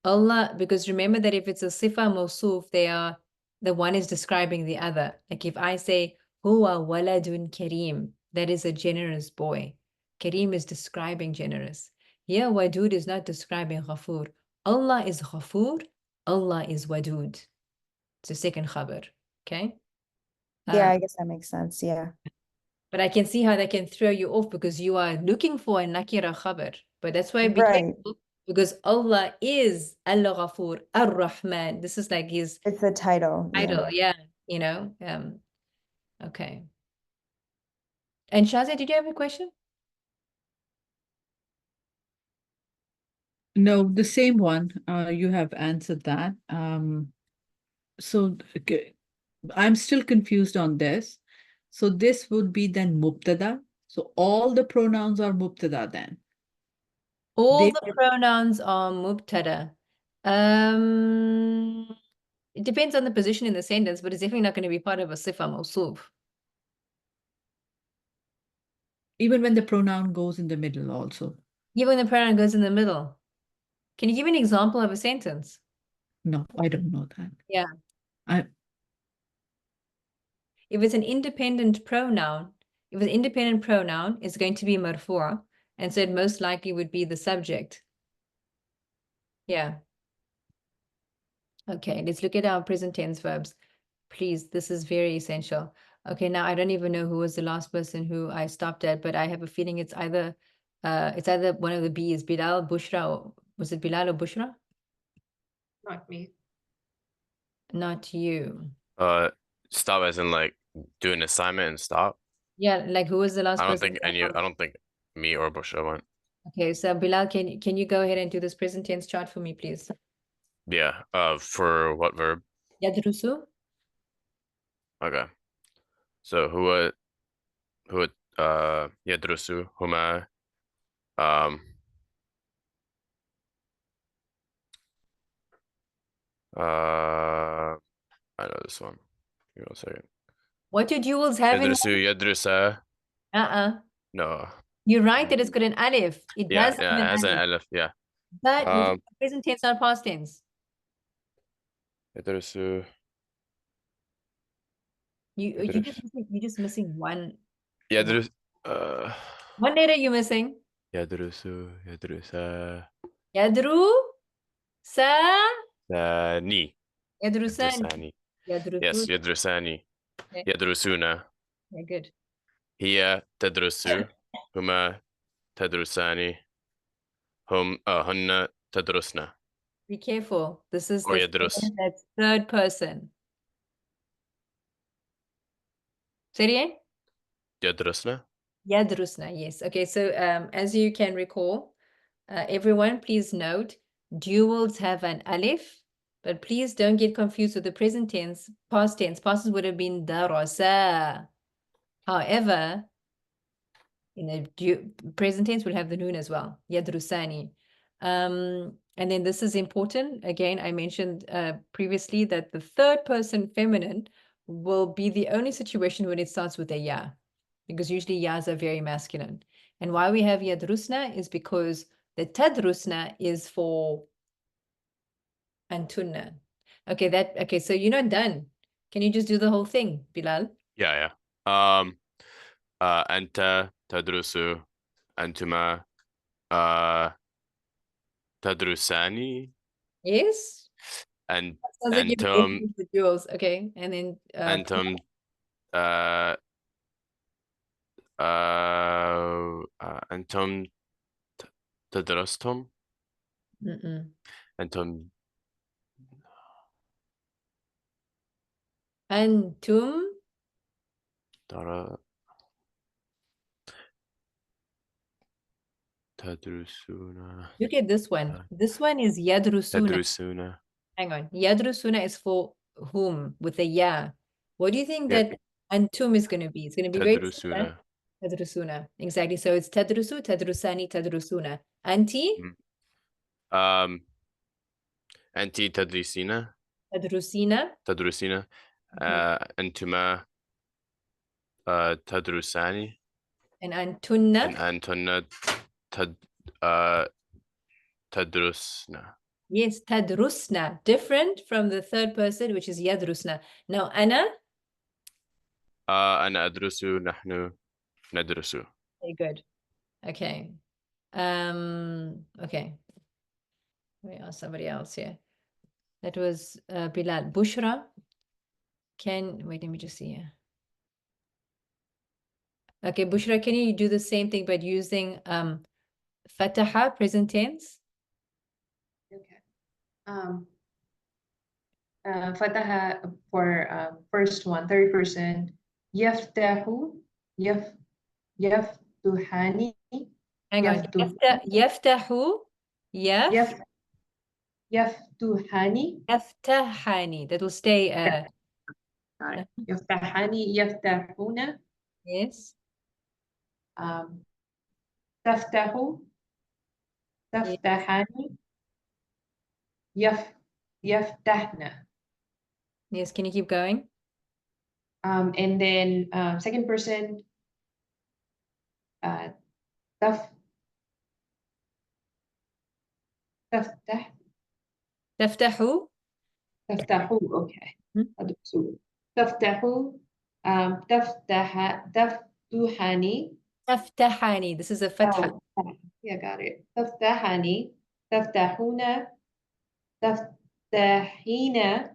S1: Allah, because remember that if it's a sifa mawsuf, the one is describing the other. Like if I say, huwa waladun kareem, that is a generous boy. Kareem is describing generous. Here, wadud is not describing ghafur. Allah is ghafur, Allah is wadud. It's a second khabar. Okay.
S6: Yeah, I guess that makes sense. Yeah.
S1: But I can see how that can throw you off because you are looking for a nakira khabar. But that's why be
S6: Right.
S1: careful because Allah is Al-Ghafur, Ar-Rahman. This is like his
S6: It's the title.
S1: title. Yeah. Okay. And Shazia, did you have a question?
S4: No, the same one. You have answered that. So I'm still confused on this. So this would be then mubtada. So all the pronouns are mubtada then.
S1: All the pronouns are mubtada. It depends on the position in the sentence, but it's definitely not going to be part of a sifa mawsuf.
S4: Even when the pronoun goes in the middle also.
S1: Even when the pronoun goes in the middle. Can you give me an example of a sentence?
S4: No, I don't know that.
S1: Yeah. If it's an independent pronoun, it's going to be marfu'a, and so it most likely would be the subject. Yeah. Okay, let's look at our present tense verbs. Please, this is very essential. Okay, now I don't even know who was the last person who I stopped at, but I have a feeling it's either one of the B's, Bilal, Bushra, or was it Bilal or Bushra?
S7: Not me.
S1: Not you.
S3: Stop as in like do an assignment and stop.
S1: Yeah, like who was the last
S3: I don't
S1: person?
S3: think any. I don't think Me or Bushra went.
S1: Okay, so Bilal, can you go ahead and do this present tense chart for me, please?
S3: Yeah. For what verb?
S1: يدرس.
S3: Okay. So هو يدرس هما I know this one. Give me 1 second.
S1: What do duals have in
S3: يدرس no.
S1: You're right that it's got an alif. It
S3: Yeah,
S1: does have
S3: yeah,
S1: an
S3: it has an
S1: alif,
S3: alif, yeah.
S1: but we're talking present tense, not past tense.
S3: يدرس
S1: You're just missing one
S3: يدرس
S1: one letter you're missing.
S3: يدرس
S1: يدرو سا
S3: ثاني
S1: يدرسان
S3: Yes, يدرساني
S1: Okay.
S3: يدرسون
S1: Okay, good.
S3: هي تدرس هما تدرسان هن تدرسن
S1: Be careful. This is
S3: or
S1: the
S3: يدرس
S1: feminine that's third person. Say it again.
S3: يدرسن
S1: Yadrusna, yes. Okay, so as you can recall, everyone, please note, duals have an alif, but please don't get confused with the present tense, past tense. Past tense would have been darasa. However, in the present tense, we'll have the noon as well. Yadrusani. And then this is important. Again, I mentioned previously that the third person feminine will be the only situation when it starts with a ya, because usually yas are very masculine. And why we have yadrusna is because the tadrusna is for antunna. Okay, so you're not done. Can you just do the whole thing, Bilal?
S3: Yeah. أنت تدرس أنتما تدرسان
S1: Yes?
S3: and
S1: Sounds like you're
S3: أنتم
S1: making the duals. Okay, and then
S3: أنتم أنتم تدرستم أنتم
S1: أنتم
S3: تدرسون
S1: Look at this one. This one is yadrusuna.
S3: تدرسون
S1: Hang on. Yadrusuna is for whom with a ya. What do you think
S3: Yeah.
S1: that antum is going to be? It's going to be very similar.
S3: تدرسون
S1: Tadrusuna. Exactly. So it's tadrusu, tadrusani, tadrusuna. Anti,
S3: أنت تدرسين
S1: tadrusina.
S3: تدرسين أنتما تدرسان
S1: And antunna.
S3: and أنتن تدرسن
S1: Yes, tadrusna. Different from the third person, which is yadrusna. Now, ana.
S3: أنا أدرس نحن ندرس.
S1: Very good. Okay. Okay. We ask somebody else here. That was Bilal. Bushra. Wait, let me just see here. Okay, Bushra, can you do the same thing but using Fataha, present tense?
S7: Okay. Fataha for first one, third person. Yaftahu, yaftuhani.
S1: Hang on. Yaftahu,
S7: Yaftuhani.
S1: Yaftahani. That will stay.
S7: Yaftahani, yaftahuna.
S1: Yes.
S7: Taftahu, taftahani. Yaftahna.
S1: Yes, can you keep going?
S7: And then second person, taftah.
S1: Taftahu.
S7: Taftahu, okay. Taftahu, taftuhani.
S1: Taftahani. This is a fatha.
S7: Yeah, got it. Taftahani, taftahuna, taftahina,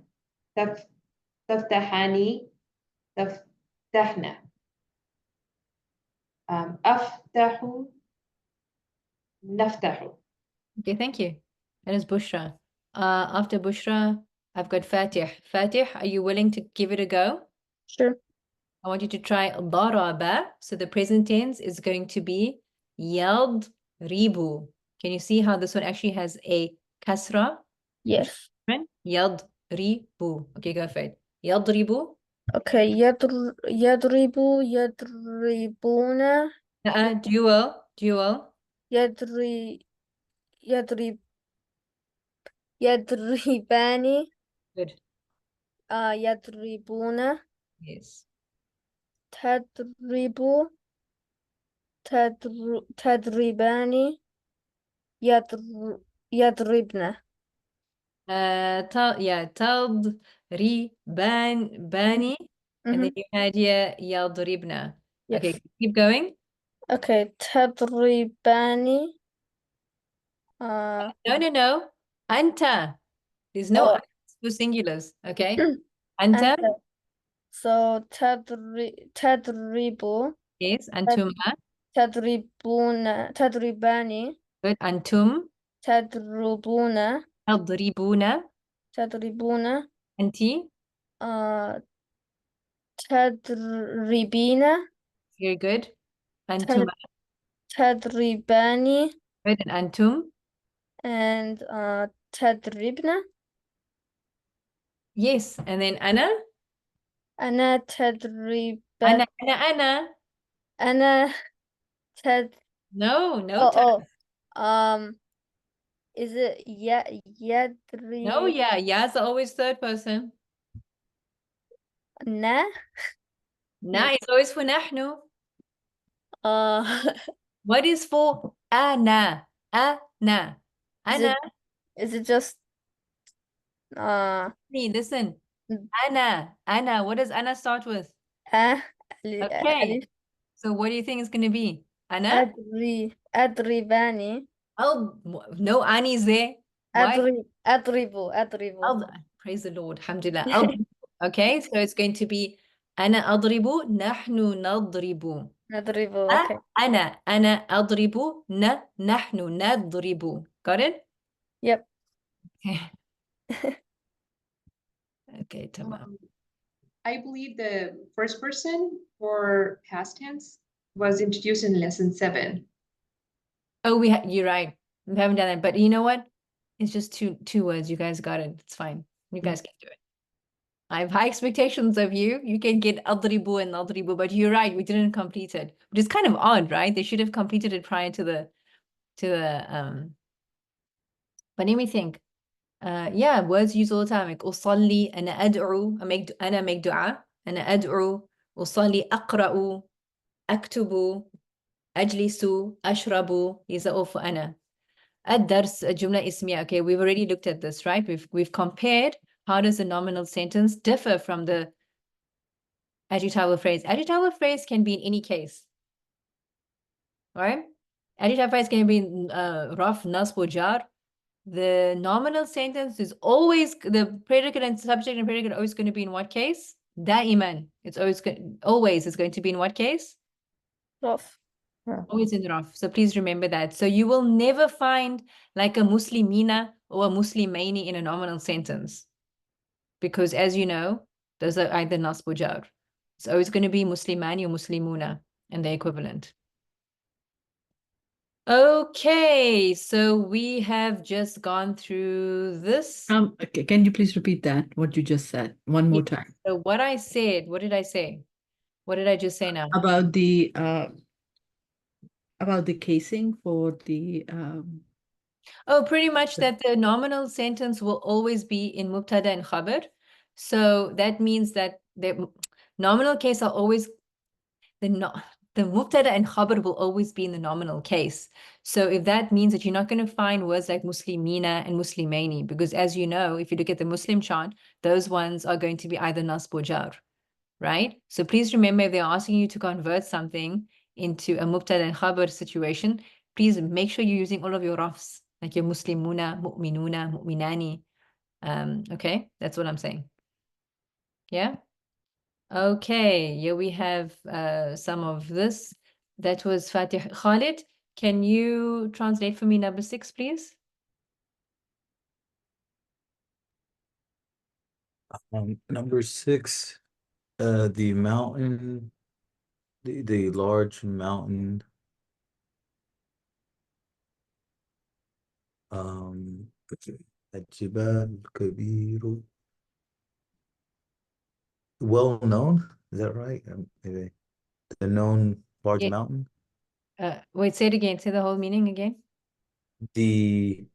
S7: taftahani, taftahna. Aftahu, naftahu.
S1: Okay, thank you. That is Bushra. After Bushra, I've got Fatih. Fatih, are you willing to give it a go?
S8: Sure.
S1: I want you to try daraba. So the present tense is going to be يضرب. Can you see how this one actually has a kasra?
S8: Yes.
S1: يضرب. Okay, go for it. يضرب.
S8: Okay. يضرب يضربون
S1: Dual.
S8: يضرب يضرب يضربان
S1: Good.
S8: يضربون
S1: Yes.
S8: تضرب تضربان يضربن.
S1: تضربان and then you had here يضربن. Okay,
S8: Yes.
S1: keep going.
S8: Okay. تضربان
S1: No. أنت. There's no
S8: Oh.
S1: for singulars. Okay. أنت.
S8: أنت. So تضرب
S1: Yes. أنتما.
S8: تضربان
S1: Good. أنتم.
S8: تضربون
S1: تضربون. أنت.
S8: تضربين
S1: Very good. أنتما.
S8: تضربان
S1: Good. And أنتم.
S8: and تضربن.
S1: Yes. And then أنا.
S8: أنا تضرب
S1: أنا. No.
S8: oh is it يضرب
S1: No, yeah is always third person.
S8: na
S1: Na is always for نحن.
S8: uh
S1: What is for أنا? أنا. أنا.
S8: is it just
S1: Listen. أنا. What does أنا start with? Okay.
S8: ألف.
S1: So what do you think it's going to be? أنا?
S8: أضربان.
S1: Oh, no Ani is there. Why?
S8: أضرب.
S1: Praise the Lord. Alhamdulillah. Okay, so it's going to be أنا أضرب نحن نضرب.
S8: Okay.
S1: أنا أضرب نحن نضرب. Got it?
S8: Yep.
S1: Okay, tamam.
S7: I believe the first person for past tense was introduced in lesson 7.
S1: Oh, you're right. We haven't done that, but you know what? It's just two words. You guys got it. It's fine. You guys can do it. I have high expectations of you. You can get adribu and adribu, but you're right. We didn't complete it, which is kind of odd, right? They should have completed it prior to the but let me think. Yeah, words used all the time like أصلي أنا أدعو أنا make dua أنا أدعو أصلي أقرأ أكتب أجلس أشرب. These are all for أنا. الدرس جملة اسمية. Okay, we've already looked at this, right? We've compared how does the nominal sentence differ from the adjectival phrase. Adjectival phrase can be in any case, right? Adjective phrase can be raf, nasb, or jar. The nominal sentence is always the predicate and subject and predicate are always going to be in what case? Da'iman. It's always is going to be in what case?
S8: Raf.
S1: Always in raf. So please remember that. So you will never find like a muslimina or a muslimaini in a nominal sentence. Because as you know, those are either nasb or jar. It's always going to be muslimani or muslimuna and the equivalent. Okay, so we have just gone through this.
S4: Okay, can you please repeat that, what you just said, one more time?
S1: So what I said, what did I say? What did I just say now?
S4: About the casing for the
S1: Oh, pretty much that the nominal sentence will always be in mubtada and khabar. So that means that the nominal case are always the mubtada and khabar will always be in the nominal case. So if that means that you're not going to find words like muslimina and muslimaini, because as you know, if you look at the Muslim chart, those ones are going to be either nasb or jar, right? So please remember, if they're asking you to convert something into a mubtada and khabar situation, please make sure you're using all of your rafs, like your muslimuna, mu'minuna, mu'minani. Okay, that's what I'm saying. Yeah. Okay, here we have some of this. That was Fatih. Khalid, can you translate for me number 6, please?
S9: Number 6, the mountain, the large mountain الجبال كبير. Well known, is that right? Maybe the known large
S1: Yeah.
S9: mountain.
S1: Wait, say it again. Say the whole meaning again.
S9: The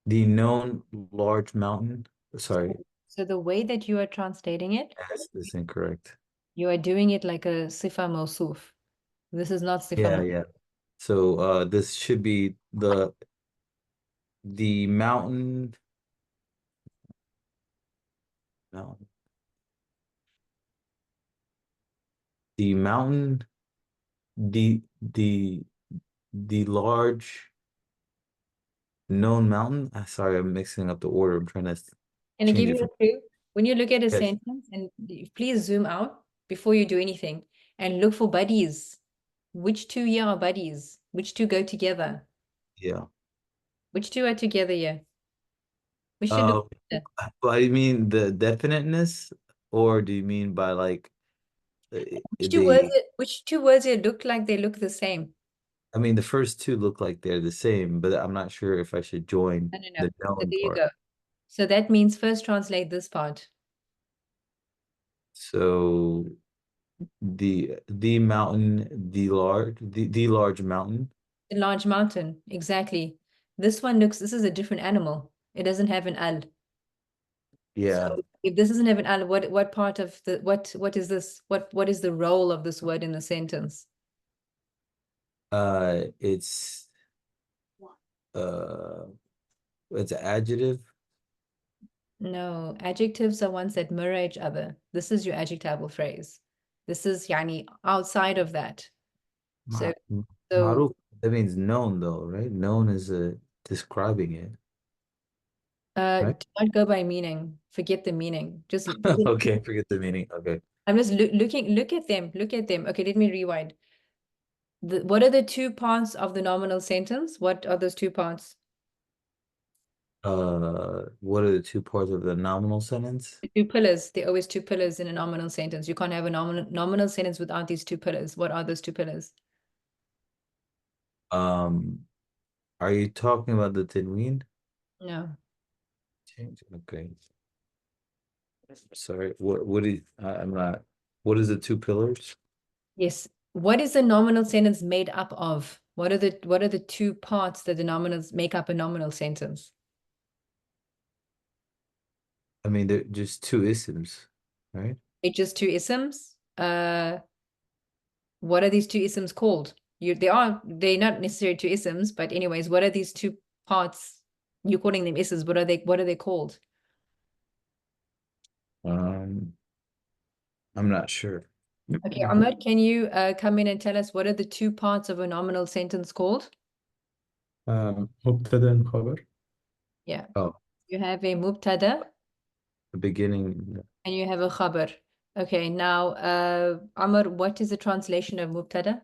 S9: known large mountain. Sorry,
S1: So the way that you are translating it,
S9: that's incorrect.
S1: you are doing it like a sifa mawsuf. This is not sifa
S9: Yeah,
S1: mawsuf.
S9: yeah. So this should be the mountain. Mountain. The mountain. The large known mountain. Sorry, I'm mixing up the order. I'm trying to
S1: Can I
S9: change
S1: give
S9: it
S1: you
S9: from.
S1: a clue? When you look at a
S9: Yes.
S1: sentence, and please zoom out before you do anything and look for buddies. Which two here are buddies? Which two go together?
S9: Yeah.
S1: Which two are together here? We should look at that.
S9: But I mean the definiteness, or do you mean by like
S1: Which two words here look like they look the same?
S9: I mean, the first two look like they're the same, but I'm not sure if I should join
S1: No, no, no.
S9: the
S1: So
S9: known
S1: there you
S9: part.
S1: go. So that means first translate this part.
S9: So the mountain, the large mountain.
S1: The large mountain, exactly. This is a different animal. It doesn't have an al.
S9: Yeah.
S1: So if this doesn't have an al, what part of the what is this? What is the role of this word in the sentence?
S9: It's it's an adjective.
S1: No, adjectives are ones that mirror each other. This is your adjectival phrase. This is yani outside of that. So
S9: Maruf, that means known though, right? Known is describing it. Right?
S1: do not go by meaning. Forget the meaning. Just
S9: Okay, forget the meaning. Okay.
S1: I'm just looking. Look at them. Look at them. Okay, let me rewind. What are the two parts of the nominal sentence? What are those two parts?
S9: What are the two parts of the nominal sentence?
S1: The two pillars. There are always two pillars in a nominal sentence. You can't have a nominal sentence without these two pillars. What are those two pillars?
S9: Are you talking about the tinween?
S1: No.
S9: Change. Okay. Sorry. What is I'm not. What is the two pillars?
S1: Yes. What is the nominal sentence made up of? What are the two parts that the nominals make up a nominal sentence?
S9: I mean, they're just two isms, right?
S1: It's just two isms. What are these two isms called? They're not necessarily two isms, but anyways, what are these two parts? You're calling them isms. What are they called?
S9: I'm not sure.
S1: Okay, Ahmed, can you come in and tell us what are the two parts of a nominal sentence called?
S11: مبتدأ and خبر.
S1: Yeah.
S9: Oh,
S1: You have a mubtada
S9: the beginning.
S1: and you have a khabar. Okay, now Amr, what is the translation of mubtada?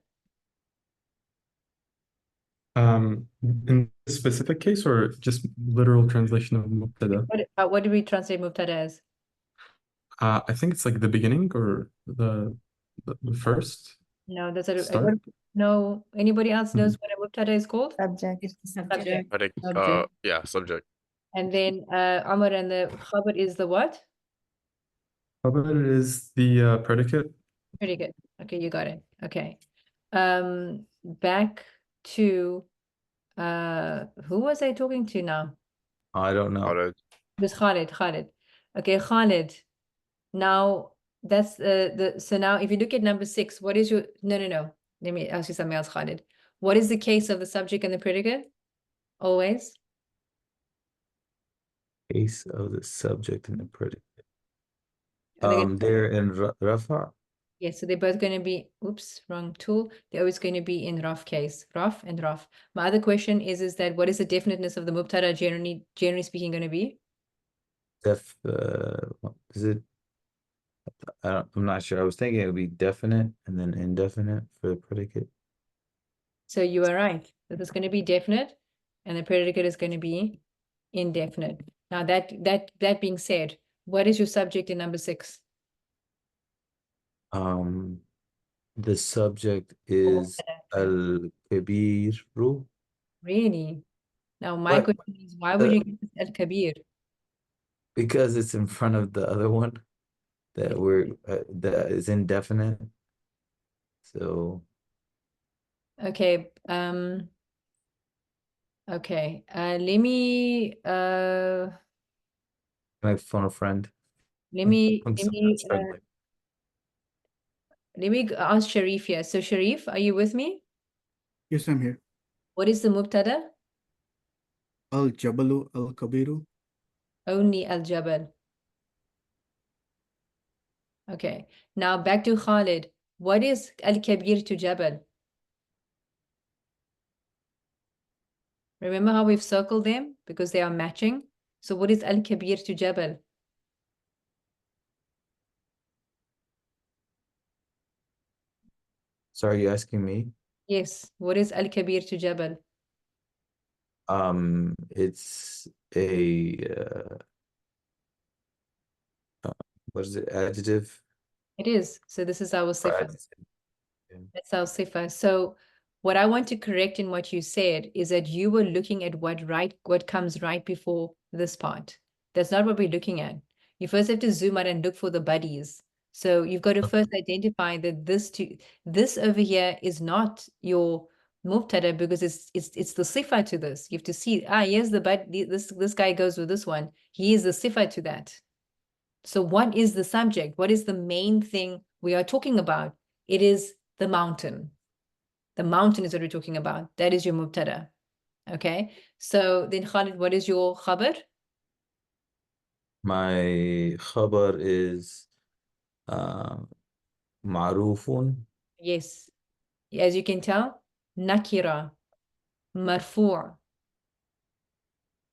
S11: In this specific case, or just literal translation of مبتدأ?
S1: What do we translate mubtada as?
S11: I think it's like the beginning or the first
S1: No,
S11: start.
S1: no. Anybody else knows what a mubtada is called?
S6: Subject.
S2: It's the subject.
S3: I think
S4: Subject.
S3: yeah, subject.
S1: And then Amr, and the khabar is the what?
S11: خبر is the predicate.
S1: Pretty good. Okay, you got it. Okay. Back to who was I talking to now?
S9: I don't know.
S3: Khalid.
S1: It was Khalid. Okay, Khalid. Now that's so now if you look at number 6, what is your no. Let me ask you something else, Khalid. What is the case of the subject and the predicate? Always.
S9: Case of the subject and the predicate.
S1: Are they gonna-
S9: They're in Rafa.
S1: Yes, so they're both going to be, oops, wrong tool. They're always going to be in rough case, rough and rough. My other question is that what is the definiteness of the mubtada generally speaking going to be?
S9: Is it? I'm not sure. I was thinking it would be definite and then indefinite for the predicate.
S1: So you are right. This is going to be definite and the predicate is going to be indefinite. Now that being said, what is your subject in number 6?
S9: The subject is al-kabiru.
S1: Really? Now, my
S9: But
S1: question is, why would
S9: uh,
S1: you give us al-kabir?
S9: because it's in front of the other one that is indefinite. So
S1: Okay, okay. Let me
S9: can I phone a friend?
S1: let me
S9: I'm
S1: let
S9: so
S1: me
S9: struggling.
S1: ask Sharif here. So Sharif, are you with me?
S10: Yes, I'm here.
S1: What is the mubtada?
S10: Al-Jabalu Al-Kabiru.
S1: Only al-jabal. Okay. Now back to Khalid. What is al-kabir to jabal? Remember how we've circled them because they are matching? So what is al-kabir to jabal?
S9: Sorry, you asking me?
S1: Yes. What is al-kabir to jabal?
S9: It's a what is it? Adjective
S1: It is. So this is our
S9: or
S1: sifa.
S9: adjective? Yeah.
S1: That's our sifa. So what I want to correct in what you said is that you were looking at what comes right before this part. That's not what we're looking at. You first have to zoom out and look for the buddies. So you've got to first identify that this over here is not your mubtada because it's the sifa to this. You have to see, here's the bud, this guy goes with this one. He is the sifa to that. So what is the subject? What is the main thing we are talking about? It is the mountain. The mountain is what we're talking about. That is your mubtada. Okay. So then Khalid, what is your khabar?
S9: My khabar is ma'rufun.
S1: Yes. As you can tell, nakira, marfu'.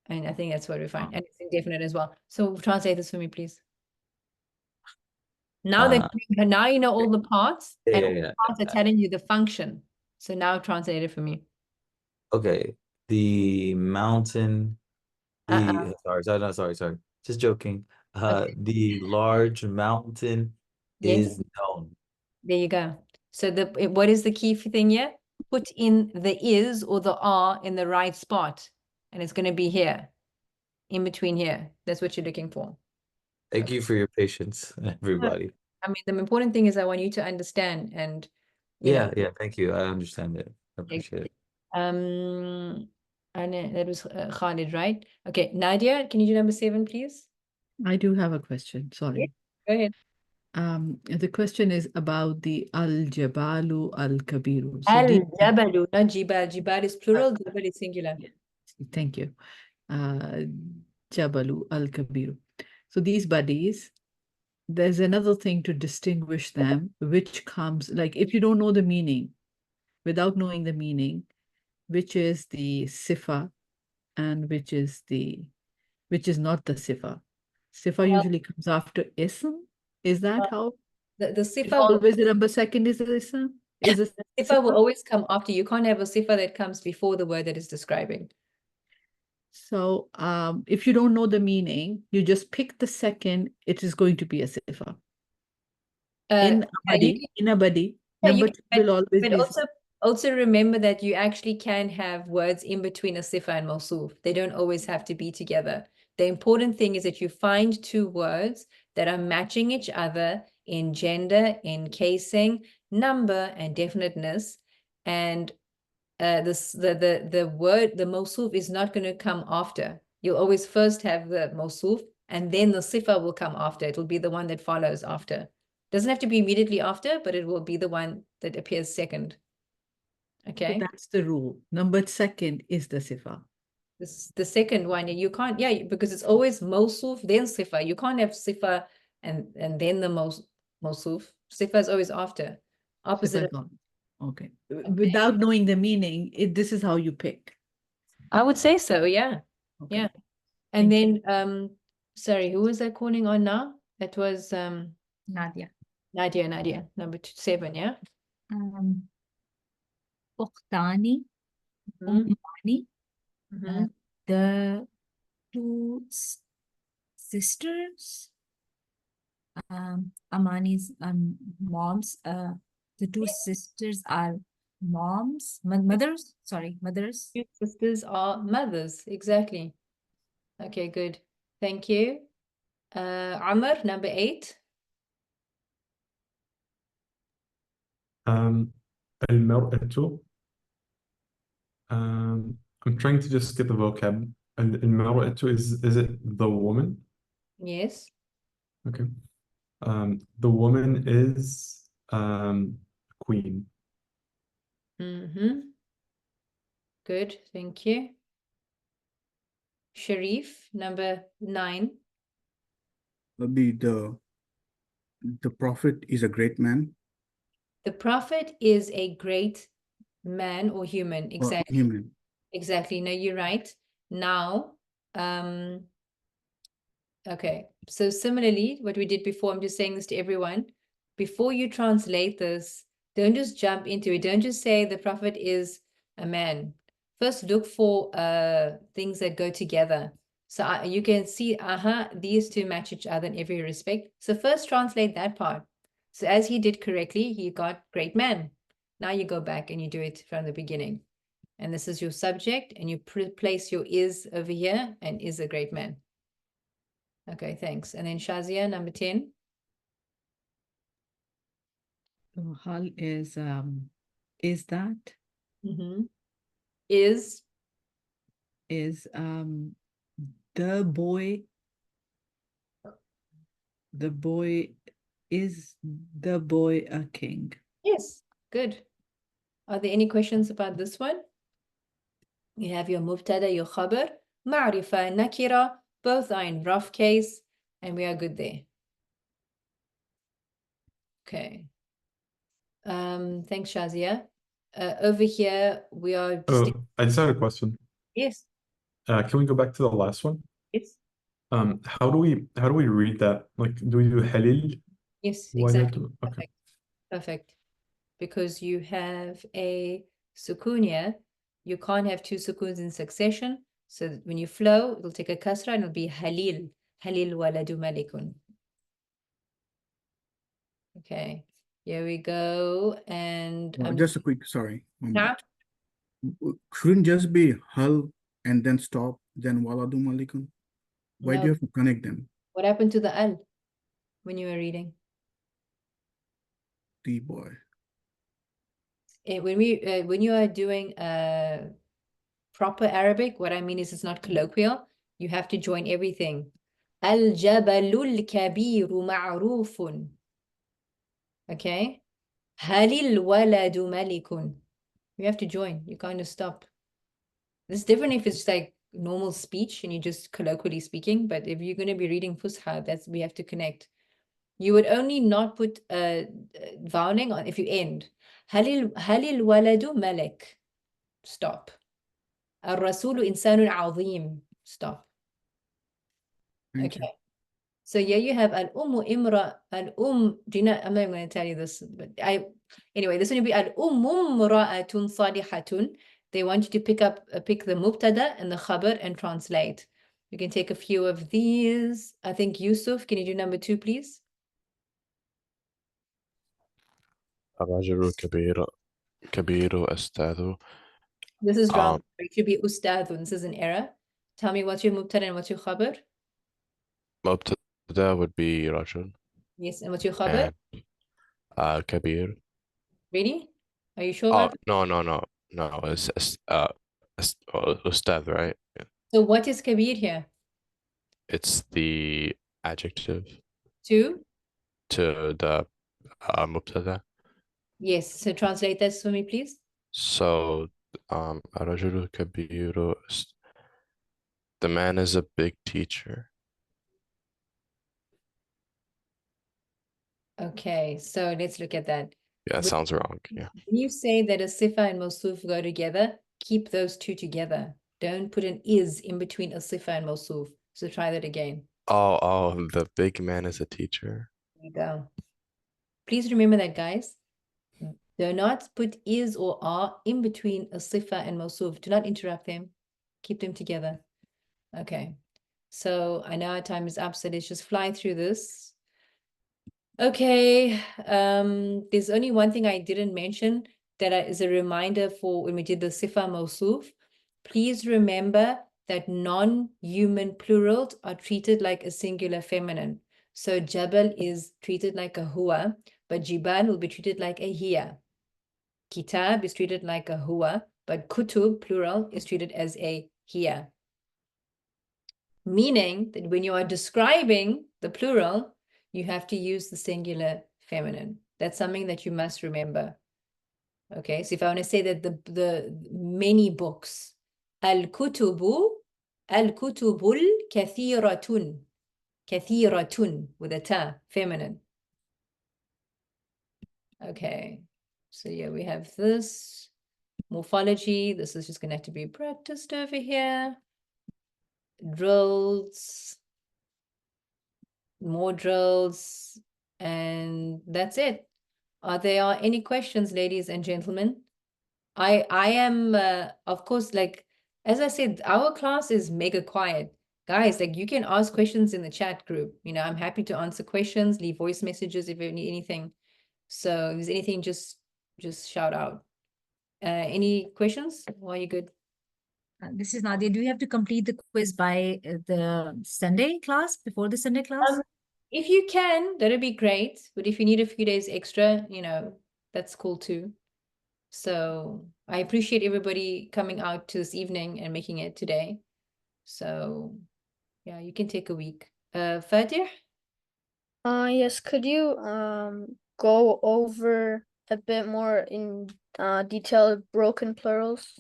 S1: And I think that's what we find. And it's indefinite as well. So translate this for me, please. Now now you know all the parts, and all the parts are telling you the function. So now translate it for me.
S9: Okay. The mountain, sorry. Just joking. The large mountain
S1: Yes.
S9: is known.
S1: There you go. So what is the key thing here? Put in the is or the are in the right spot. And it's going to be here, in between here. That's what you're looking for.
S9: Thank you for your patience, everybody.
S1: I mean, the important thing is I want you to understand and, you know.
S9: Yeah, thank you. I understand it. I appreciate it.
S1: And that was Khalid, right? Okay, Nadia, can you do number 7, please?
S4: I do have a question. Sorry.
S1: Go ahead.
S4: The question is about the Al-Jabalu Al-Kabiru. So
S1: Al-Jabalu, not Jibal. Jibal is plural, Jabal is singular.
S4: thank you. Jabalu Al-Kabiru. So these buddies, there's another thing to distinguish them, which comes, like if you don't know the meaning, without knowing the meaning, which is the sifa and which is not the sifa. Sifa usually comes after ism. Is that how?
S1: The
S4: It's
S1: sifa
S4: always the number second is the ism? Is
S1: the sifa will always come after. You can't have a sifa that comes before the word that is describing.
S4: So if you don't know the meaning, you just pick the second, it is going to be a sifa. In a body, number two will always
S1: but
S4: be
S1: also remember that you actually can have words in between a sifa and mawsuf. They don't always have to be together. The important thing is that you find two words that are matching each other in gender, encasing, number, and definiteness. And the word, the mawsuf is not going to come after. You'll always first have the mawsuf, and then the sifa will come after. It will be the one that follows after. Doesn't have to be immediately after, but it will be the one that appears second. Okay.
S4: So that's the rule. Number second is the sifa.
S1: The second one, you can't, because it's always mawsuf, then sifa. You can't have sifa and then the mawsuf. Sifa is always after. Opposite.
S4: Okay. Without knowing the meaning, this is how you pick.
S1: I would say so, yeah.
S4: Okay.
S1: Yeah. And then sorry, who was that calling on now? That was
S2: Nadia.
S1: Nadia, number 7, yeah?
S2: Ukhtani, Ummani, the two sisters, Amani's moms, the two sisters are moms, mothers, sorry, mothers.
S1: Your sisters are mothers, exactly. Okay, good. Thank you. Amr, number 8.
S11: المرأة. I'm trying to just get the vocab. المرأة is it the woman?
S1: Yes.
S11: Okay. The woman is queen.
S1: Good, thank you. Sharif, number 9.
S10: Would be the prophet is a great man
S1: The prophet is a great man or human.
S10: or
S1: Exactly.
S10: human.
S1: Exactly. No, you're right. Now, okay. So similarly, what we did before, I'm just saying this to everyone. Before you translate this, don't just jump into it. Don't just say the prophet is a man. First, look for things that go together. So you can see, these two match each other in every respect. So first translate that part. So as he did correctly, he got great man. Now you go back and you do it from the beginning. And this is your subject, and you place your is over here, and is a great man. Okay, thanks. And then Shazia, number 10.
S4: So hal is that
S1: Is
S4: the boy is the boy a king?
S1: yes, good. Are there any questions about this one? You have your mubtada, your khabar, ma'rifa, nakira, both are in rough case, and we are good there. Okay. Thanks, Shazia. Over here, we are
S11: Oh, I just had a question.
S1: yes.
S11: Can we go back to the last one?
S1: Yes.
S11: How do we read that? Like, do we do halil?
S1: Yes,
S11: Why
S1: exactly.
S11: not? Okay.
S1: Perfect. Because you have a sukun here, you can't have two sukuns in succession. So when you flow, it'll take a kasra and it'll be halil. Halil waladu malikun. Okay, here we go. And
S10: Just a quick, sorry.
S1: now
S10: Shouldn't just be hal and then stop, then waladu malikun? Why do you
S1: no.
S10: have to connect them?
S1: What happened to the al when you were reading?
S10: The boy.
S1: When you are doing proper Arabic, what I mean is it's not colloquial. You have to join everything. Al-jabalul kabiru ma'rufun. Okay? Halil waladu malikun. You have to join. You can't just stop. This is different if it's like normal speech and you're just colloquially speaking, but if you're going to be reading Fusha, we have to connect. You would only not put vowing on if you end. Halil waladu malik. Stop. Al-rasulu insanun azim. Stop.
S10: Thank you.
S1: Okay. So here you have al-ummu imra, do you know, I'm not going to tell you this, but anyway, this will be al-ummu imra'atun salihatun. They want you to pick the mubtada and the khabar and translate. You can take a few of these. I think Yusuf, can you do number 2, please?
S3: الرجل كبير أستاذ.
S1: This is wrong. It should be ustadun. This is an error. Tell me what's your mubtada and what's your khabar?
S3: مبتدأ would be رجل.
S1: Yes, and what's your khabar?
S3: And كبير.
S1: Really? Are you sure
S3: Oh,
S1: about that?
S3: no, it's أستاذ, right?
S1: So what is kabir here?
S3: It's the adjective
S1: To?
S3: to the مبتدأ.
S1: Yes, so translate that for me, please.
S3: So, الرجل كبير. The man is a big teacher.
S1: Okay, so let's look at that.
S3: Yeah, it sounds wrong. Yeah.
S1: When you say that a sifa and mawsuf go together, keep those two together. Don't put an is in between a sifa and mawsuf. So try that again.
S3: Oh, the big man is a teacher.
S1: There you go. Please remember that, guys. Do not put is or are in between a sifa and mawsuf. Do not interrupt them. Keep them together. Okay. So I know our time is up, so let's just fly through this. Okay. There's only one thing I didn't mention. that is a reminder for when we did the sifa mawsuf. Please remember that non-human plurals are treated like a singular feminine. So Jabal is treated like a huwa, but Jibal will be treated like a hiya. Kitab is treated like a huwa, but kutub, plural, is treated as a hiya. Meaning that when you are describing the plural, you have to use the singular feminine. That's something that you must remember. Okay, so if I want to say that the many books, al-kutubul kathiratun, kathiratun with a ta, feminine. Okay, so yeah, we have this morphology. This is just going to have to be practiced over here. Drills, more drills, and that's it. Are there any questions, ladies and gentlemen? I am, of course, like, as I said, our class is mega quiet. Guys, like, you can ask questions in the chat group. You know, I'm happy to answer questions, leave voice messages if you need anything. So if there's anything, just shout out. Any questions? Or are you good?
S2: This is Nadia. Do we have to complete the quiz by the Sunday class, before the Sunday class?
S1: If you can, that'd be great. But if you need a few days extra, you know, that's cool too. So I appreciate everybody coming out to this evening and making it today. So yeah, you can take a week. Fatih?
S8: Yes, could you go over a bit more in detail broken plurals?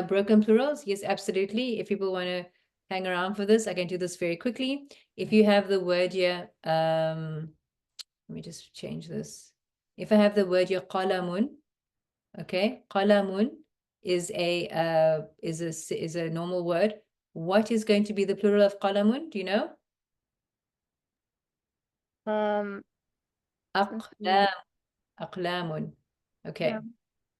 S1: Broken plurals? Yes, absolutely. If people want to hang around for this, I can do this very quickly. If you have the word here, let me just change this. If I have the word here, qalamun, okay, qalamun is a normal word. What is going to be the plural of qalamun? Do you know? Aqlam, aqlamun. Okay.
S8: Yeah.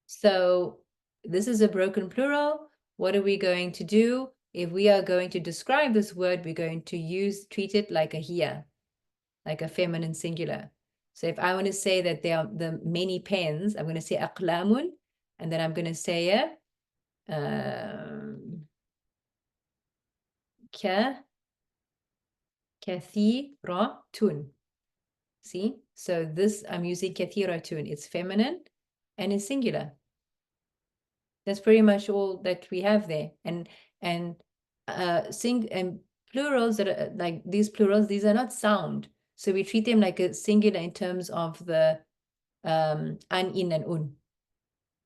S1: So this is a broken plural. What are we going to do? If we are going to describe this word, we're going to treat it like a hiya, like a feminine singular. So if I want to say that there are the many pens, I'm going to say aqlamun, and then I'm going to say kathiratun. See? So this, I'm using kathiratun. It's feminine and it's singular. That's pretty much all that we have there. And plurals that are like these plurals, these are not sound. So we treat them like a singular in terms of the an, in, and un.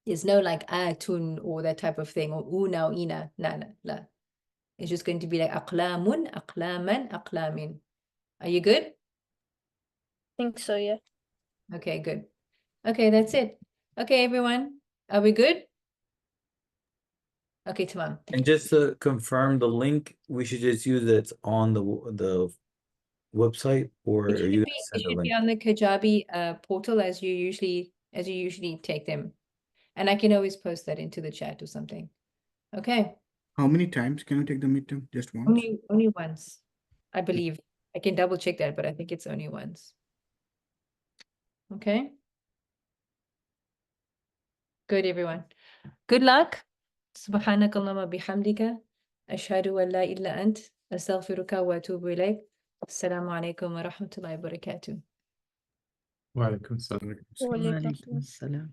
S1: There's no like atun or that type of thing, or una or ina. No, no, no. It's just going to be like aqlamun, aqlaman, aqlamin. Are you good?
S8: Think so, yeah.
S1: Okay, good. Okay, that's it. Okay, everyone. Are we good? Okay, tamam.
S9: And just to confirm the link, we should just use it on the website, or
S1: It
S9: are you
S1: should
S9: gonna
S1: be, it
S9: send the
S1: should be
S9: link?
S1: on the Kajabi portal as you usually take them. And I can always post that into the chat or something. Okay.
S10: How many times can you take the midterm? Just once?
S1: Only once, I believe. I can double check that, but I think it's only once. Okay. Good, everyone. Good luck. سبحانك اللهم بحمدك أشهد أن لا إله إلا أنت أستغفرك وأتوب إليك. السلام عليكم ورحمة الله وبركاته.
S11: وعليكم السلام.
S8: وعليكم
S9: Walaikum
S8: السلام.
S9: salam.